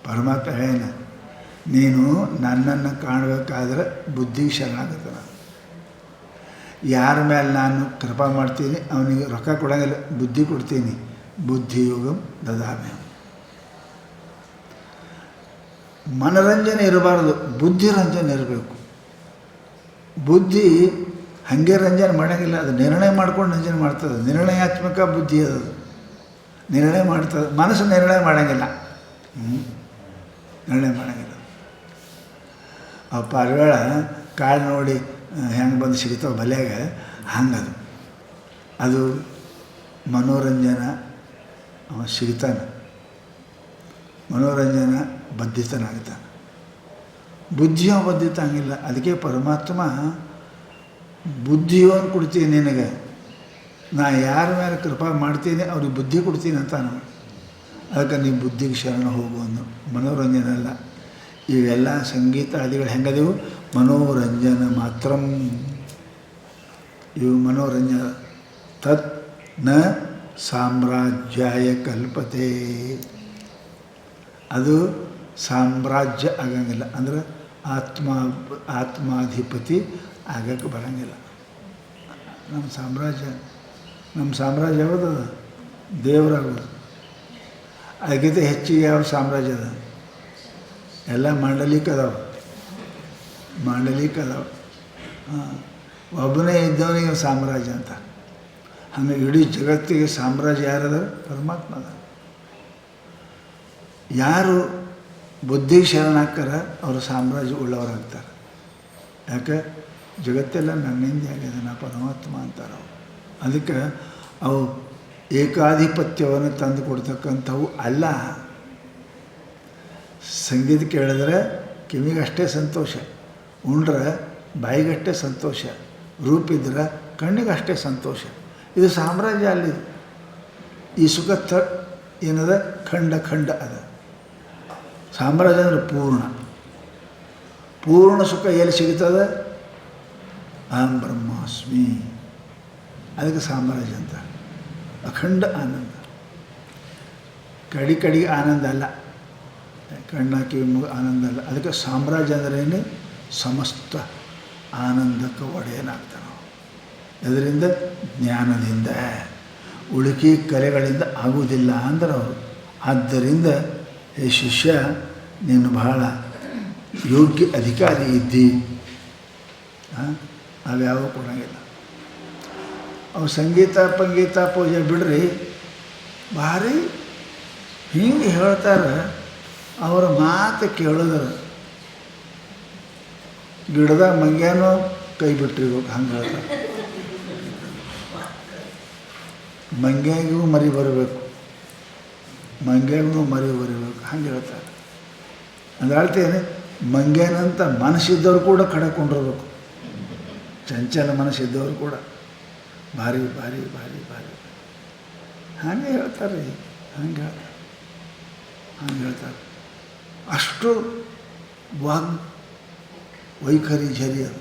ಪರಮಾತ್ಮ ಹೇಳ್ಯಾನ, ನೀನು ನನ್ನನ್ನು ಕಾಣಬೇಕಾದ್ರೆ ಬುದ್ಧಿಗೆ ಶರಣಾಗತ್ತ. ಯಾರ ಮೇಲೆ ನಾನು ಕೃಪಾ ಮಾಡ್ತೀನಿ ಅವನಿಗೆ ರೊಕ್ಕ ಕೊಡೋಂಗಿಲ್ಲ, ಬುದ್ಧಿ ಕೊಡ್ತೀನಿ. ಬುದ್ಧಿಯೋಗಂ ದದಾಮ್ಯಹಂ. ಮನರಂಜನೆ ಇರಬಾರ್ದು, ಬುದ್ಧಿರಂಜನೆ ಇರಬೇಕು. ಬುದ್ಧಿ ಹಾಗೆ ರಂಜನೆ ಮಾಡೋಂಗಿಲ್ಲ, ಅದು ನಿರ್ಣಯ ಮಾಡ್ಕೊಂಡು ರಂಜನೆ ಮಾಡ್ತದೆ. ನಿರ್ಣಯಾತ್ಮಕ ಬುದ್ಧಿ ಅದು, ನಿರ್ಣಯ ಮಾಡ್ತದೆ. ಮನಸ್ಸು ನಿರ್ಣಯ ಮಾಡೋಂಗಿಲ್ಲ, ನಿರ್ಣಯ ಮಾಡೋಂಗಿಲ್ಲ. ಆ ಪಾರಿವಾಳ ಕಾಳು ನೋಡಿ ಹೆಂಗೆ ಬಂದು ಸಿಗ್ತಾವೆ ಬಲೆಯಾಗ, ಹಂಗದು ಅದು ಮನೋರಂಜನ ಅವ ಸಿಗ್ತಾನೆ, ಮನೋರಂಜನ ಬದ್ಧಿತನಾಗ್ತಾನೆ. ಬುದ್ಧಿಯೋ ಬದ್ಧಿತ ಹಂಗಿಲ್ಲ. ಅದಕ್ಕೆ ಪರಮಾತ್ಮ ಬುದ್ಧಿಯೋನು ಕೊಡ್ತೀನಿ ನಿನಗೆ, ನಾ ಯಾರ ಮೇಲೆ ಕೃಪಾ ಮಾಡ್ತೀನಿ ಅವ್ರಿಗೆ ಬುದ್ಧಿ ಕೊಡ್ತೀನಿ ಅಂತ ನಾವು. ಅದಕ್ಕೆ ನೀವು ಬುದ್ಧಿಗೆ ಶರಣ ಹೋಗು ಅಂದು. ಮನೋರಂಜನೆ ಅಲ್ಲ. ಇವೆಲ್ಲ ಸಂಗೀತ ಆದಿಗಳು ಹೆಂಗದೆವು? ಮನೋರಂಜನ ಮಾತ್ರ. ಇವು ಮನೋರಂಜನ. ತತ್ ನ ಸಾಮ್ರಾಜ್ಯಾಯ ಕಲ್ಪತೆ. ಅದು ಸಾಮ್ರಾಜ್ಯ ಆಗಂಗಿಲ್ಲ, ಅಂದ್ರೆ ಆತ್ಮಾಧಿಪತಿ ಆಗಕ್ಕೆ ಬರೋಂಗಿಲ್ಲ. ನಮ್ಮ ಸಾಮ್ರಾಜ್ಯ ಯಾವುದು? ದೇವರಾಗೋದು. ಅದಕ್ಕಿಂತ ಹೆಚ್ಚಿಗೆ ಯಾವ ಸಾಮ್ರಾಜ್ಯ ಅದ? ಎಲ್ಲ ಮಾಂಡಲಿಕ ಅದಾವೆ. ಹಾಂ, ಒಬ್ಬನೇ ಇದ್ದವನಿಗೆ ಸಾಮ್ರಾಜ್ಯ ಅಂತ. ಹಂಗೆ ಇಡೀ ಜಗತ್ತಿಗೆ ಸಾಮ್ರಾಜ್ಯ ಯಾರದ? ಪರಮಾತ್ಮ ಅದ. ಯಾರು ಬುದ್ಧಿಗೆ ಶರಣಾಗ್ತಾರ ಅವರು ಸಾಮ್ರಾಜ್ಯ ಉಳ್ಳವರಾಗ್ತಾರೆ. ಯಾಕೆ? ಜಗತ್ತೆಲ್ಲ ನನ್ನಿಂದ ಆಗಿದೆ, ನಾ ಪರಮಾತ್ಮ ಅಂತಾರೆ ಅವು. ಅದಕ್ಕೆ ಅವು ಏಕಾಧಿಪತ್ಯವನ್ನು ತಂದು ಕೊಡ್ತಕ್ಕಂಥವು ಅಲ್ಲ. ಸಂಗೀತ ಕೇಳಿದ್ರೆ ಕಿವಿಗಷ್ಟೇ ಸಂತೋಷ, ಉಂಡ್ರೆ ಬಾಯಿಗಷ್ಟೇ ಸಂತೋಷ, ರೂಪಿದ್ರೆ ಕಣ್ಣಿಗಷ್ಟೇ ಸಂತೋಷ. ಇದು ಸಾಮ್ರಾಜ್ಯ ಅಲ್ಲಿದು. ಈ ಸುಖ ಏನದ? ಖಂಡ ಅದ. ಸಾಮ್ರಾಜ್ಯ ಅಂದರೆ ಪೂರ್ಣ ಸುಖ ಎಲ್ಲಿ ಸಿಗ್ತದೆ? ಅಹಂ ಬ್ರಹ್ಮಾಸ್ಮಿ. ಅದಕ್ಕೆ ಸಾಮ್ರಾಜ್ಯ ಅಂತ. ಅಖಂಡ ಆನಂದ. ಕಡಿಗೆ ಆನಂದ ಅಲ್ಲ, ಕಿವಿ ಆನಂದ ಅಲ್ಲ. ಅದಕ್ಕೆ ಸಾಮ್ರಾಜ್ಯ ಅಂದ್ರೇನು? ಸಮಸ್ತ ಆನಂದಕ್ಕೆ ಒಡೆಯನಾಗ್ತಾನೆ. ಇದರಿಂದ ಜ್ಞಾನದಿಂದ, ಉಳುಕಿ ಕಲೆಗಳಿಂದ ಆಗುವುದಿಲ್ಲ ಅಂದ್ರೆ ಅವರು. ಆದ್ದರಿಂದ ಹೇ ಶಿಷ್ಯ, ನೀನು ಬಹಳ ಯೋಗ್ಯ ಅಧಿಕಾರಿ ಇದ್ದಿ. ಅವ್ಯಾವ ಕೊಡೋಂಗಿಲ್ಲ. ಅವು ಸಂಗೀತ ಪೂಜೆ ಬಿಡ್ರಿ, ಭಾರಿ ಹಿಂಗೆ ಹೇಳ್ತಾರೆ. ಅವರ ಮಾತು ಕೇಳಿದ್ರೆ ಗಿಡದಾಗ ಮಂಗ್ಯಾನೋ ಕೈ ಬಿಟ್ಟಿರ್ಬೇಕು, ಹಂಗೆ ಹೇಳ್ತಾರೆ. ಮಂಗ್ಯಾಗೂ ಮರಿ ಬರಬೇಕು, ಹಂಗೆ ಹೇಳ್ತಾರೆ. ಅದು ಹೇಳ್ತೇನೆ, ಮಂಗ್ಯಾನಂತ ಮನಸ್ಸಿದ್ದವ್ರು ಕೂಡ ಕಡಕೊಂಡಿರ್ಬೇಕು. ಚಂಚಲ ಮನಸ್ಸಿದ್ದವರು ಕೂಡ ಭಾರಿ ಹಾಗೆ ಹೇಳ್ತಾರೆ. ಹಂಗೆ ಹೇಳ್ತಾರೆ. ಅಷ್ಟು ವೈಖರಿ ಝರಿ ಅದು,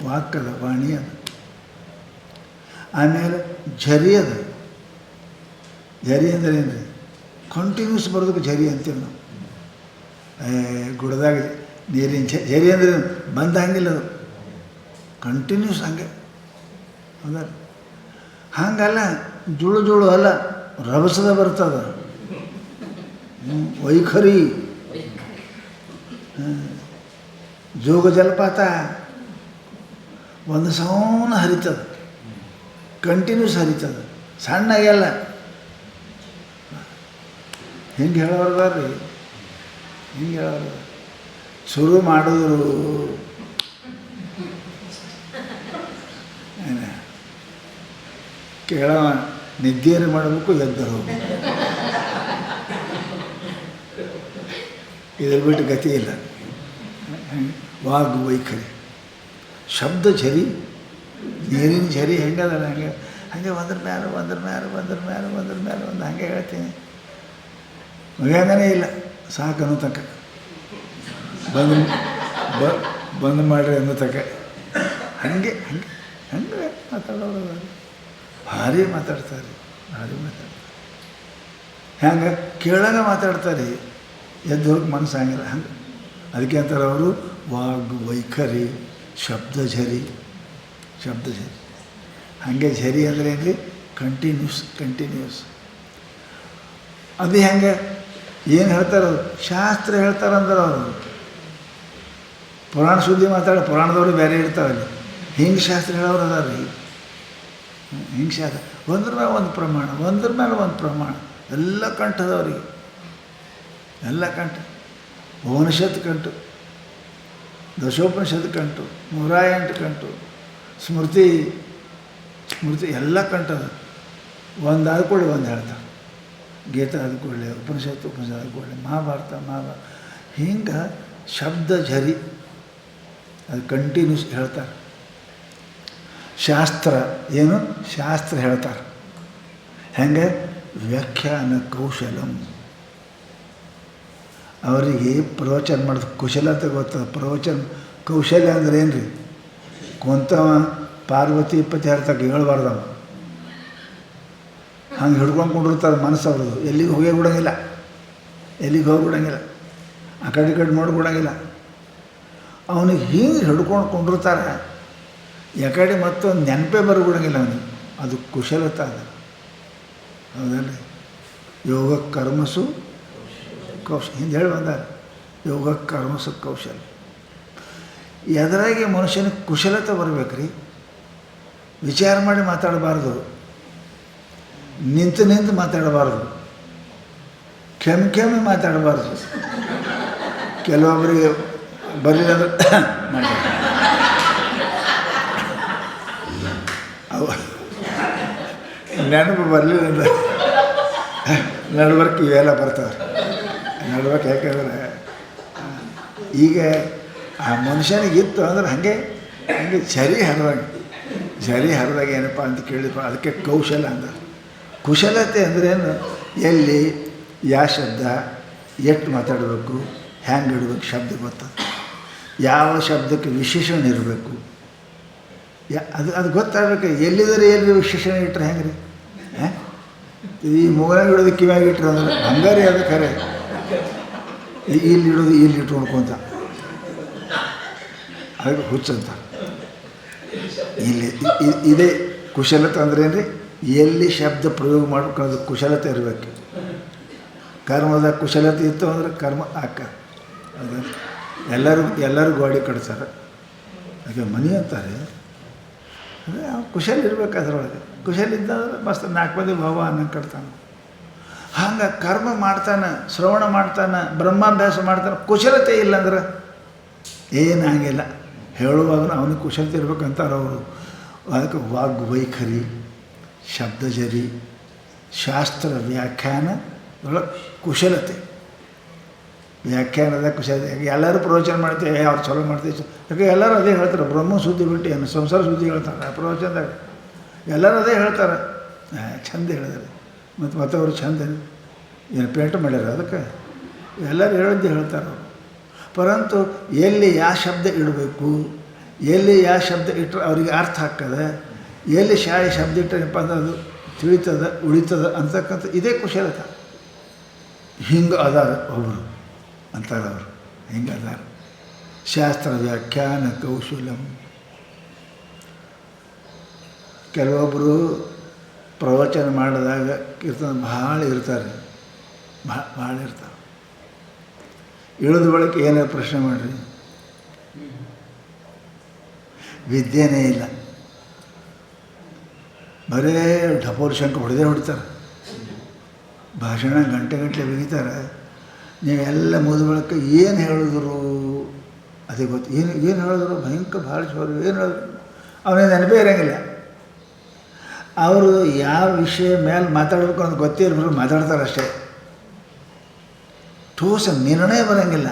ವಾಕ್ಕದ ವಾಣಿ ಅದು. ಆಮೇಲೆ ಝರಿ ಅದು. ಝರಿ ಅಂದರೆ ಏನು ರೀ? ಕಂಟಿನ್ಯೂಸ್ ಬರೋದಕ್ಕೆ ಝರಿ ಅಂತೀವಿ ನಾವು. ಗುಡ್ದಾಗ ನೀರಿನ ಝರಿ ಅಂದರೆ ಬಂದ ಹಂಗಿಲ್ಲ, ಅದು ಕಂಟಿನ್ಯೂಸ್ ಹಂಗೆ. ಹೌದಾ? ಹಂಗಲ್ಲ, ಜುಳು ಅಲ್ಲ, ರಭಸದ ಬರ್ತದೆ. ವೈಖರಿ, ಜೋಗ ಜಲಪಾತ ಒಂದು ಸೌನ ಹರಿತದೆ, ಕಂಟಿನ್ಯೂಸ್ ಹರಿತದೆ, ಸಣ್ಣಗೆಲ್ಲ. ಹಿಂಗೆ ಹೇಳೋರ್ದಾರ್ರಿ, ಶುರು ಮಾಡಿದ್ರು ಕೇಳವ ನಿದ್ದೆಯನ್ನು ಮಾಡಬೇಕು, ಎದ್ದರು ಹೋಗ್ಬೇಕು. ಇದ್ರ ಬಿಟ್ಟು ಗತಿ ಇಲ್ಲ. ವೈಖರಿ, ಶಬ್ದ ಝರಿ, ನೀರಿನ ಝರಿ ಹೆಂಗದಲ್ಲ ಹಂಗೆ ಒಂದ್ರ ಮೇಲೆ ಒಂದು ಹಂಗೆ ಹೇಳ್ತೀನಿ. ಮುಗಿಯಂಗನೇ ಇಲ್ಲ, ಸಾಕು ಅನ್ನೋ ತನಕ, ಬಂದು ಮಾಡ್ರಿ ಅನ್ನೋ ತನಕ ಹಂಗೆ ಮಾತಾಡೋರು. ಭಾರಿ ಮಾತಾಡ್ತಾರೆ. ಹೆಂಗೆ ಕೇಳಾಗ ಮಾತಾಡ್ತಾರೆ, ಎದ್ದು ಹೋಗಿ ಮನಸ್ಸಾಗಿಲ್ಲ. ಹಂಗೆ ಅದಕ್ಕೆ ಅಂತಾರೆ ಅವರು ವೈಖರಿ, ಶಬ್ದ ಝರಿ. ಹಾಗೆ ಝರಿ ಅಂದರೆ ಏನು ರೀ? ಕಂಟಿನ್ಯೂಸ್. ಅದು ಹೆಂಗೆ ಏನು ಹೇಳ್ತಾರೆ ಅವರು? ಶಾಸ್ತ್ರ ಹೇಳ್ತಾರಂದ್ರೆ ಅವರು ಪುರಾಣ ಸುದ್ದಿ ಮಾತಾಡೋ ಪುರಾಣದವರು ಬೇರೆ ಇರ್ತಾವಲ್ಲಿ. ಹಿಂಗೆ ಶಾಸ್ತ್ರ ಹೇಳೋರು ಅದಾರ ರೀ. ಹಿಂಗೆ ಶಾಸ್ತ್ರ ಒಂದ್ರ ಮೇಲೆ ಒಂದು ಪ್ರಮಾಣ, ಒಂದ್ರ ಮೇಲೆ ಒಂದು ಪ್ರಮಾಣ, ಎಲ್ಲ ಕಂಠದವ್ರಿಗೆ, ಎಲ್ಲ ಕಂಠ. ಉಪನಿಷತ್ತು ಕಂಟು, ದಶೋಪನಿಷತ್ತು ಕಂಟು, 108 ಕಂಟು, ಸ್ಮೃತಿ ಎಲ್ಲ ಕಂಠದ. ಒಂದು ಆದ ಕೂಡಲೇ ಒಂದು ಹೇಳ್ತಾರೆ. ಗೀತಾ ಆದ ಕೂಡಲೇ ಉಪನಿಷತ್ತು ಆದ ಕೂಡಲೇ ಮಹಾಭಾರತ. ಹಿಂಗೆ ಶಬ್ದ ಝರಿ ಅದು ಕಂಟಿನ್ಯೂಸ್ ಹೇಳ್ತಾರೆ. ಶಾಸ್ತ್ರ ಏನು? ಶಾಸ್ತ್ರ ಹೇಳ್ತಾರೆ. ಹೆಂಗೆ? ವ್ಯಾಖ್ಯಾನ ಕೌಶಲಂ. ಅವರಿಗೆ ಪ್ರವಚನ ಮಾಡೋದು ಕುಶಲತೆ ಗೊತ್ತದ. ಪ್ರವಚನ ಕೌಶಲ್ಯ ಅಂದ್ರೆ ಏನು ರೀ? ಕುಂತವ ಪಾರ್ವತಿ ಇಪ್ಪತ್ತು ಹೇಳ್ತಕ್ಕ ಹೇಳ್ಬಾರ್ದವ. ಹಂಗೆ ಹಿಡ್ಕೊಂಡು ಕೊಂಡಿರ್ತಾರೆ ಮನಸ್ಸು ಅವ್ರದ್ದು. ಎಲ್ಲಿಗೆ ಹೋಗೇ ಬಿಡೋಂಗಿಲ್ಲ, ಎಲ್ಲಿಗೆ ಹೋಗಿ ಬಿಡೋಂಗಿಲ್ಲ, ಆ ಕಡೆ ಈ ಕಡೆ ನೋಡಿ ಬಿಡೋಂಗಿಲ್ಲ. ಅವನಿಗೆ ಹಿಂಗೆ ಹಿಡ್ಕೊಂಡು ಕೊಂಡಿರ್ತಾರೆ, ಯಾಕಡೆ ಮತ್ತೊಂದು ನೆನಪೇ ಬರಬಿಡೋಂಗಿಲ್ಲ ಅವನಿಗೆ. ಅದು ಕುಶಲತೆ ಅದು. ಹೌದಲ್ರಿ? ಯೋಗ ಕರ್ಮಸು ಕೌಶಲ ಹಿಂದೆ ಹೇಳಿ ಬಂದಾರೆ. ಯೋಗ ಕರ್ಮಸು ಕೌಶಲ. ಎದರಾಗಿ ಮನುಷ್ಯನಿಗೆ ಕುಶಲತೆ ಬರ್ಬೇಕು ರೀ. ವಿಚಾರ ಮಾಡಿ ಮಾತಾಡಬಾರ್ದು, ನಿಂತು ಮಾತಾಡಬಾರ್ದು, ಕೆಮ್ಮೆ ಮಾತಾಡಬಾರ್ದು. ಕೆಲವೊಬ್ಬರಿಗೆ ಬರಲಿಲ್ಲ ಅಂದ್ರೆ ಮಾಡಿ ಅವ ನೆನಪು ಬರಲಿಲ್ಲ ಅಂದ್ರೆ ನಡ್ವರ್ಕ್ ಇವೆಲ್ಲ ಬರ್ತಾವೆ. ನಡ್ವರ್ಕ್ ಯಾಕಂದ್ರೆ ಈಗ ಆ ಮನುಷ್ಯನಿಗಿತ್ತು ಅಂದ್ರೆ ಹಾಗೆ ಝರಿ ಹರಿದಾಗ ಏನಪ್ಪ ಅಂತ ಕೇಳಿದ್ರು. ಅದಕ್ಕೆ ಕೌಶಲ ಅಂದ್ರೆ. ಕುಶಲತೆ ಅಂದ್ರೇನು? ಎಲ್ಲಿ ಯಾವ ಶಬ್ದ ಎಷ್ಟು ಮಾತಾಡಬೇಕು, ಹ್ಯಾಂಗೆ ಇಡಬೇಕು, ಶಬ್ದ ಗೊತ್ತದ. ಯಾವ ಶಬ್ದಕ್ಕೆ ವಿಶೇಷಣ ಇರಬೇಕು, ಅದು ಗೊತ್ತಾಗಬೇಕು. ಎಲ್ಲಿದ್ರೆ ಎಲ್ಲಿ ವಿಶೇಷಣ ಇಟ್ಟರೆ ಹೆಂಗೆ ರೀ? ಈ ಮೂಗನಾಗ ಇಡೋದು ಕಿವ್ಯಾಗ ಇಟ್ರೆ ಅಂದ್ರೆ ಹಂಗಾರಿ ಅದು ಖರೆ. ಇಲ್ಲಿ ಇಡೋದು ಇಲ್ಲಿ ಇಟ್ಟು ನೋಡ್ಕೊಂತ ಅದಕ್ಕೆ ಹುಚ್ಚಂತ. ಇಲ್ಲಿ ಇದೇ ಕುಶಲತೆ ಅಂದ್ರೆ ಏನು ರೀ? ಎಲ್ಲಿ ಶಬ್ದ ಪ್ರಯೋಗ ಮಾಡ್ಬೇಕು ಅದು ಕುಶಲತೆ ಇರಬೇಕು. ಕರ್ಮದ ಕುಶಲತೆ ಇತ್ತು ಅಂದ್ರೆ ಕರ್ಮ ಆಕ. ಎಲ್ಲರೂ ಗೋಡಿ ಕಟ್ತಾರೆ, ಅದಕ್ಕೆ ಮನೆ ಅಂತಾರೆ. ಅದೇ ಕುಶಲ ಇರ್ಬೇಕು ಅದರೊಳಗೆ. ಕುಶಲ ಇದ್ದಂದ್ರೆ ಮಸ್ತ್ 4 ಮಂದಿ ಭಾವ ಅನ್ನಂಗೆ ಕಟ್ತಾನೆ. ಹಂಗೆ ಕರ್ಮ ಮಾಡ್ತಾನೆ, ಶ್ರವಣ ಮಾಡ್ತಾನೆ, ಬ್ರಹ್ಮಾಭ್ಯಾಸ ಮಾಡ್ತಾನೆ. ಕುಶಲತೆ ಇಲ್ಲಂದ್ರೆ ಏನಾಗಿಲ್ಲ. ಹೇಳುವಾಗ ಅವನಿಗೆ ಕುಶಲತೆ ಇರ್ಬೇಕಂತಾರೆ ಅವರು. ಅದಕ್ಕೆ ವಾಗ್ವೈಖರಿ, ಶಬ್ದಜರಿ, ಶಾಸ್ತ್ರ ವ್ಯಾಖ್ಯಾನ ಒಳಗೆ ಕುಶಲತೆ. ವ್ಯಾಖ್ಯಾನದ ಕುಶಲತೆ. ಎಲ್ಲರೂ ಪ್ರವಚನ ಮಾಡ್ತೇವೆ, ಅವ್ರು ಚಲೋ ಮಾಡ್ತೀವಿ. ಯಾಕೆ ಎಲ್ಲರೂ ಅದೇ ಹೇಳ್ತಾರೆ. ಬ್ರಹ್ಮ ಸುದ್ದಿ ಬಿಟ್ಟು ಏನು ಸಂಸಾರ ಸುದ್ದಿ ಹೇಳ್ತಾರೆ ಆ ಪ್ರವಚನದಾಗ. ಎಲ್ಲರೂ ಅದೇ ಹೇಳ್ತಾರೆ. ಚಂದ ಹೇಳಿದಾರೆ. ಮತ್ತು ಅವರು ಚಂದ ಏನು ಪೇಂಟ್ ಮಾಡ್ಯಾರ ಅದಕ್ಕೆ. ಎಲ್ಲರೂ ಹೇಳಿದ್ದೆ ಹೇಳ್ತಾರೆ ಅವರು. ಪರಂತು ಎಲ್ಲಿ ಯಾವ ಶಬ್ದ ಇಡಬೇಕು, ಎಲ್ಲಿ ಯಾವ ಶಬ್ದ ಇಟ್ಟರೆ ಅವ್ರಿಗೆ ಅರ್ಥ ಆಗ್ತದೆ, ಎಲ್ಲಿ ಶಬ್ದ ಇಟ್ಟರಪ್ಪ ಅಂದ್ರೆ ಅದು ತಿಳಿತದ ಉಳಿತದ ಅಂತಕ್ಕಂಥ ಇದೇ ಕುಶಲತೆ. ಹಿಂಗೆ ಅದಾರ ಒಬ್ಬರು ಅಂತಾರೆ ಅವರು. ಹಿಂಗೆ ಅದಾರ. ಶಾಸ್ತ್ರ ವ್ಯಾಖ್ಯಾನ ಕೌಶಲಂ. ಕೆಲವೊಬ್ಬರು ಪ್ರವಚನ ಮಾಡಿದಾಗ ಕೀರ್ತನ ಭಾಳ ಇರ್ತಾರೆ, ಭಾಳ ಇರ್ತಾರೆ. ಇಳಿದ ಬಳಿಕ ಏನಾರು ಪ್ರಶ್ನೆ ಮಾಡಿರಿ, ವಿದ್ಯೆನೇ ಇಲ್ಲ, ಬರೇ ಢಪೋರ್ ಶಂಕ ಹೊಡಿತಾರೆ. ಭಾಷಣ ಗಂಟೆ ಬಿಗಿತಾರೆ. ನೀವೆಲ್ಲ ಮುಗಿದ ಬಳಿಕ ಏನು ಹೇಳಿದ್ರು ಅದೇ ಗೊತ್ತು. ಏನು ಹೇಳಿದ್ರು ಭಯಂಕರ ಭಾಳ ಶೌರ್ಯ. ಏನು ಹೇಳಿದ್ರು ಅವನಿಗೆ ನೆನಪೇ ಇರೋಂಗಿಲ್ಲ. ಅವರು ಯಾವ ವಿಷಯ ಮೇಲೆ ಮಾತಾಡಬೇಕು ಅಂತ ಗೊತ್ತೇ ಇರ್ಬೋದು, ಮಾತಾಡ್ತಾರೆ ಅಷ್ಟೇ. ठोस निर्णय ಬರಂಗಿಲ್ಲ.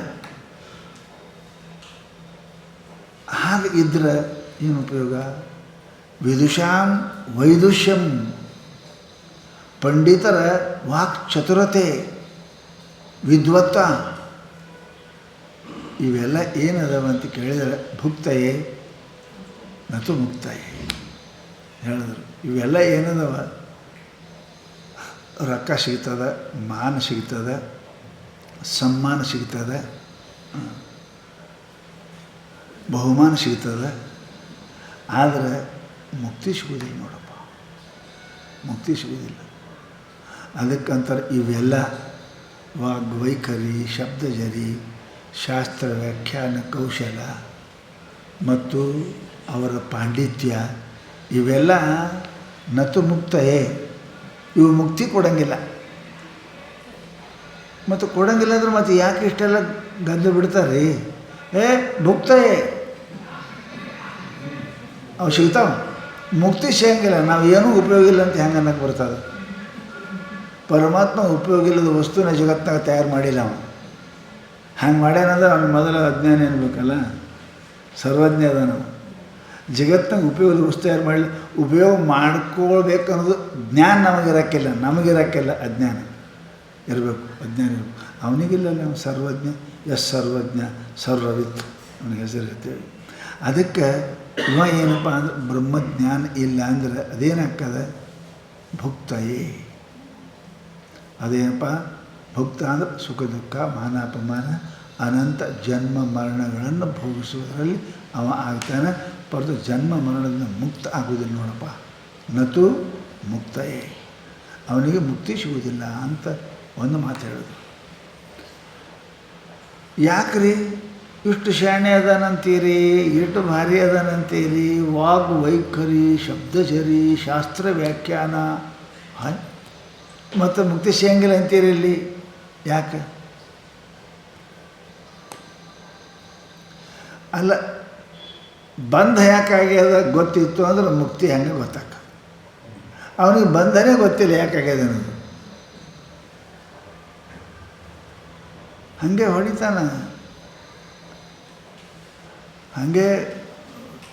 ಹಾಗೆ ಇದ್ರೆ ಏನು ಉಪಯೋಗ? ವಿದುಷಾಂ ವೈದುಷ್ಯಂ, ಪಂಡಿತರ ವಾಕ್ ಚತುರತೆ, ವಿದ್ವತ್ತ ಇವೆಲ್ಲ ಏನದವ ಅಂತ ಕೇಳಿದರೆ ಭುಕ್ತಯೇ ನತು ಮುಕ್ತಯೇ ಹೇಳಿದ್ರು. ಇವೆಲ್ಲ ಏನದವ? ರೊಕ್ಕ ಸಿಗ್ತದೆ, ಮಾನ ಸಿಗ್ತದೆ, ಸಮ್ಮಾನ ಸಿಗ್ತದೆ, ಬಹುಮಾನ ಸಿಗ್ತದೆ, ಆದರೆ ಮುಕ್ತಿ ಸಿಗೋದಿಲ್ಲ ನೋಡಪ್ಪ, ಮುಕ್ತಿ ಸಿಗೋದಿಲ್ಲ. ಅದಕ್ಕಂತಾರೆ ಇವೆಲ್ಲ ವಾಗ್ವೈಖರಿ, ಶಬ್ದಜರಿ, ಶಾಸ್ತ್ರ ವ್ಯಾಖ್ಯಾನ ಕೌಶಲ ಮತ್ತು ಅವರ ಪಾಂಡಿತ್ಯ ಇವೆಲ್ಲ ನತು ಮುಕ್ತಯೇ, ಇವು ಮುಕ್ತಿ ಕೊಡೋಂಗಿಲ್ಲ. ಮತ್ತು ಕೊಡೋಂಗಿಲ್ಲ ಅಂದ್ರೆ ಮತ್ತು ಯಾಕೆ ಇಷ್ಟೆಲ್ಲ ಗದ್ದು ಬಿಡ್ತಾರೆ? ಮುಕ್ತಯೇ ಅವು ಸಿಗ್ತಾವೆ, ಮುಕ್ತಿ ಸಿಗಂಗಿಲ್ಲ. ನಾವು ಏನೂ ಉಪಯೋಗ ಇಲ್ಲ ಅಂತ ಹೆಂಗೆ ಅನ್ನಕ್ಕೆ ಬರ್ತದೆ? ಪರಮಾತ್ಮ ಉಪಯೋಗ ಇಲ್ಲದ ವಸ್ತುನ ಜಗತ್ತಿನಾಗ ತಯಾರು ಮಾಡಿಲ್ಲ ಅವನು. ಹಂಗೆ ಮಾಡ್ಯಾನಂದ್ರೆ ಅವನ ಮೊದಲ ಅಜ್ಞಾನ ಏನ್ಬೇಕಲ್ಲ, ಸರ್ವಜ್ಞ ಅದ. ನಾವು ಜಗತ್ತಿನಾಗ ಉಪಯೋಗದ ವಸ್ತು ತಯಾರು ಮಾಡಲಿಲ್ಲ. ಉಪಯೋಗ ಮಾಡ್ಕೊಳ್ಬೇಕು ಅನ್ನೋದು ಜ್ಞಾನ ನಮಗಿರೋಕ್ಕಿಲ್ಲ ಅಜ್ಞಾನ ಇರಬೇಕು, ಅಜ್ಞಾನ ಇರಬೇಕು. ಅವನಿಗಿಲ್ಲಲ್ಲ, ಅವನು ಸರ್ವಜ್ಞ, ಸರ್ವಜ್ಞ ಸರ್ವವಿತ್ ಅವನಿಗೆ ಹೆಸರಿರ್ತೇವೆ. ಅದಕ್ಕೆ ಇವ ಏನಪ್ಪ ಅಂದ್ರೆ ಬ್ರಹ್ಮಜ್ಞಾನ ಇಲ್ಲ ಅಂದ್ರೆ ಅದೇನಾಗ್ತದೆ? ಭುಕ್ತಯೇ. ಅದೇನಪ್ಪ ಭುಕ್ತ ಅಂದ್ರೆ ಸುಖ ದುಃಖ ಮಾನಾಪಮಾನ ಅನಂತ ಜನ್ಮ ಮರಣಗಳನ್ನು ಭೋಗಿಸುವುದರಲ್ಲಿ ಅವ ಆಗ್ತಾನೆ. ಪರತು ಜನ್ಮ ಮರಣದಿಂದ ಮುಕ್ತ ಆಗೋದಿಲ್ಲ ನೋಡಪ್ಪ. ನತು ಮುಕ್ತಯೇ, ಅವನಿಗೆ ಮುಕ್ತಿ ಸಿಗುವುದಿಲ್ಲ ಅಂತ ಒಂದು ಮಾತು ಹೇಳೋದು. ಯಾಕ್ರಿ ಇಷ್ಟು ಶಾಣೆ ಅದಾನಂತೀರಿ, ಎಷ್ಟು ಭಾರಿ ಅದಾನಂತೀರಿ? ವಾಗ್ ವೈಖರಿ, ಶಬ್ದಚರಿ, ಶಾಸ್ತ್ರ ವ್ಯಾಖ್ಯಾನ, ಮತ್ತು ಮುಕ್ತಿ ಸಿಗಂಗಿಲ್ಲ ಅಂತೀರಿ ಇಲ್ಲಿ. ಯಾಕೆ? ಅಲ್ಲ, ಬಂಧ ಯಾಕಾಗ್ಯದ ಗೊತ್ತಿತ್ತು ಅಂದ್ರೆ ಮುಕ್ತಿ ಹೆಂಗೆ ಗೊತ್ತಾಕ. ಅವನಿಗೆ ಬಂಧನೇ ಗೊತ್ತಿಲ್ಲ ಯಾಕಾಗ್ಯದ ಅನ್ನೋದು. ಹಾಗೆ ಹೊಡಿತಾನ. ಹಾಗೆ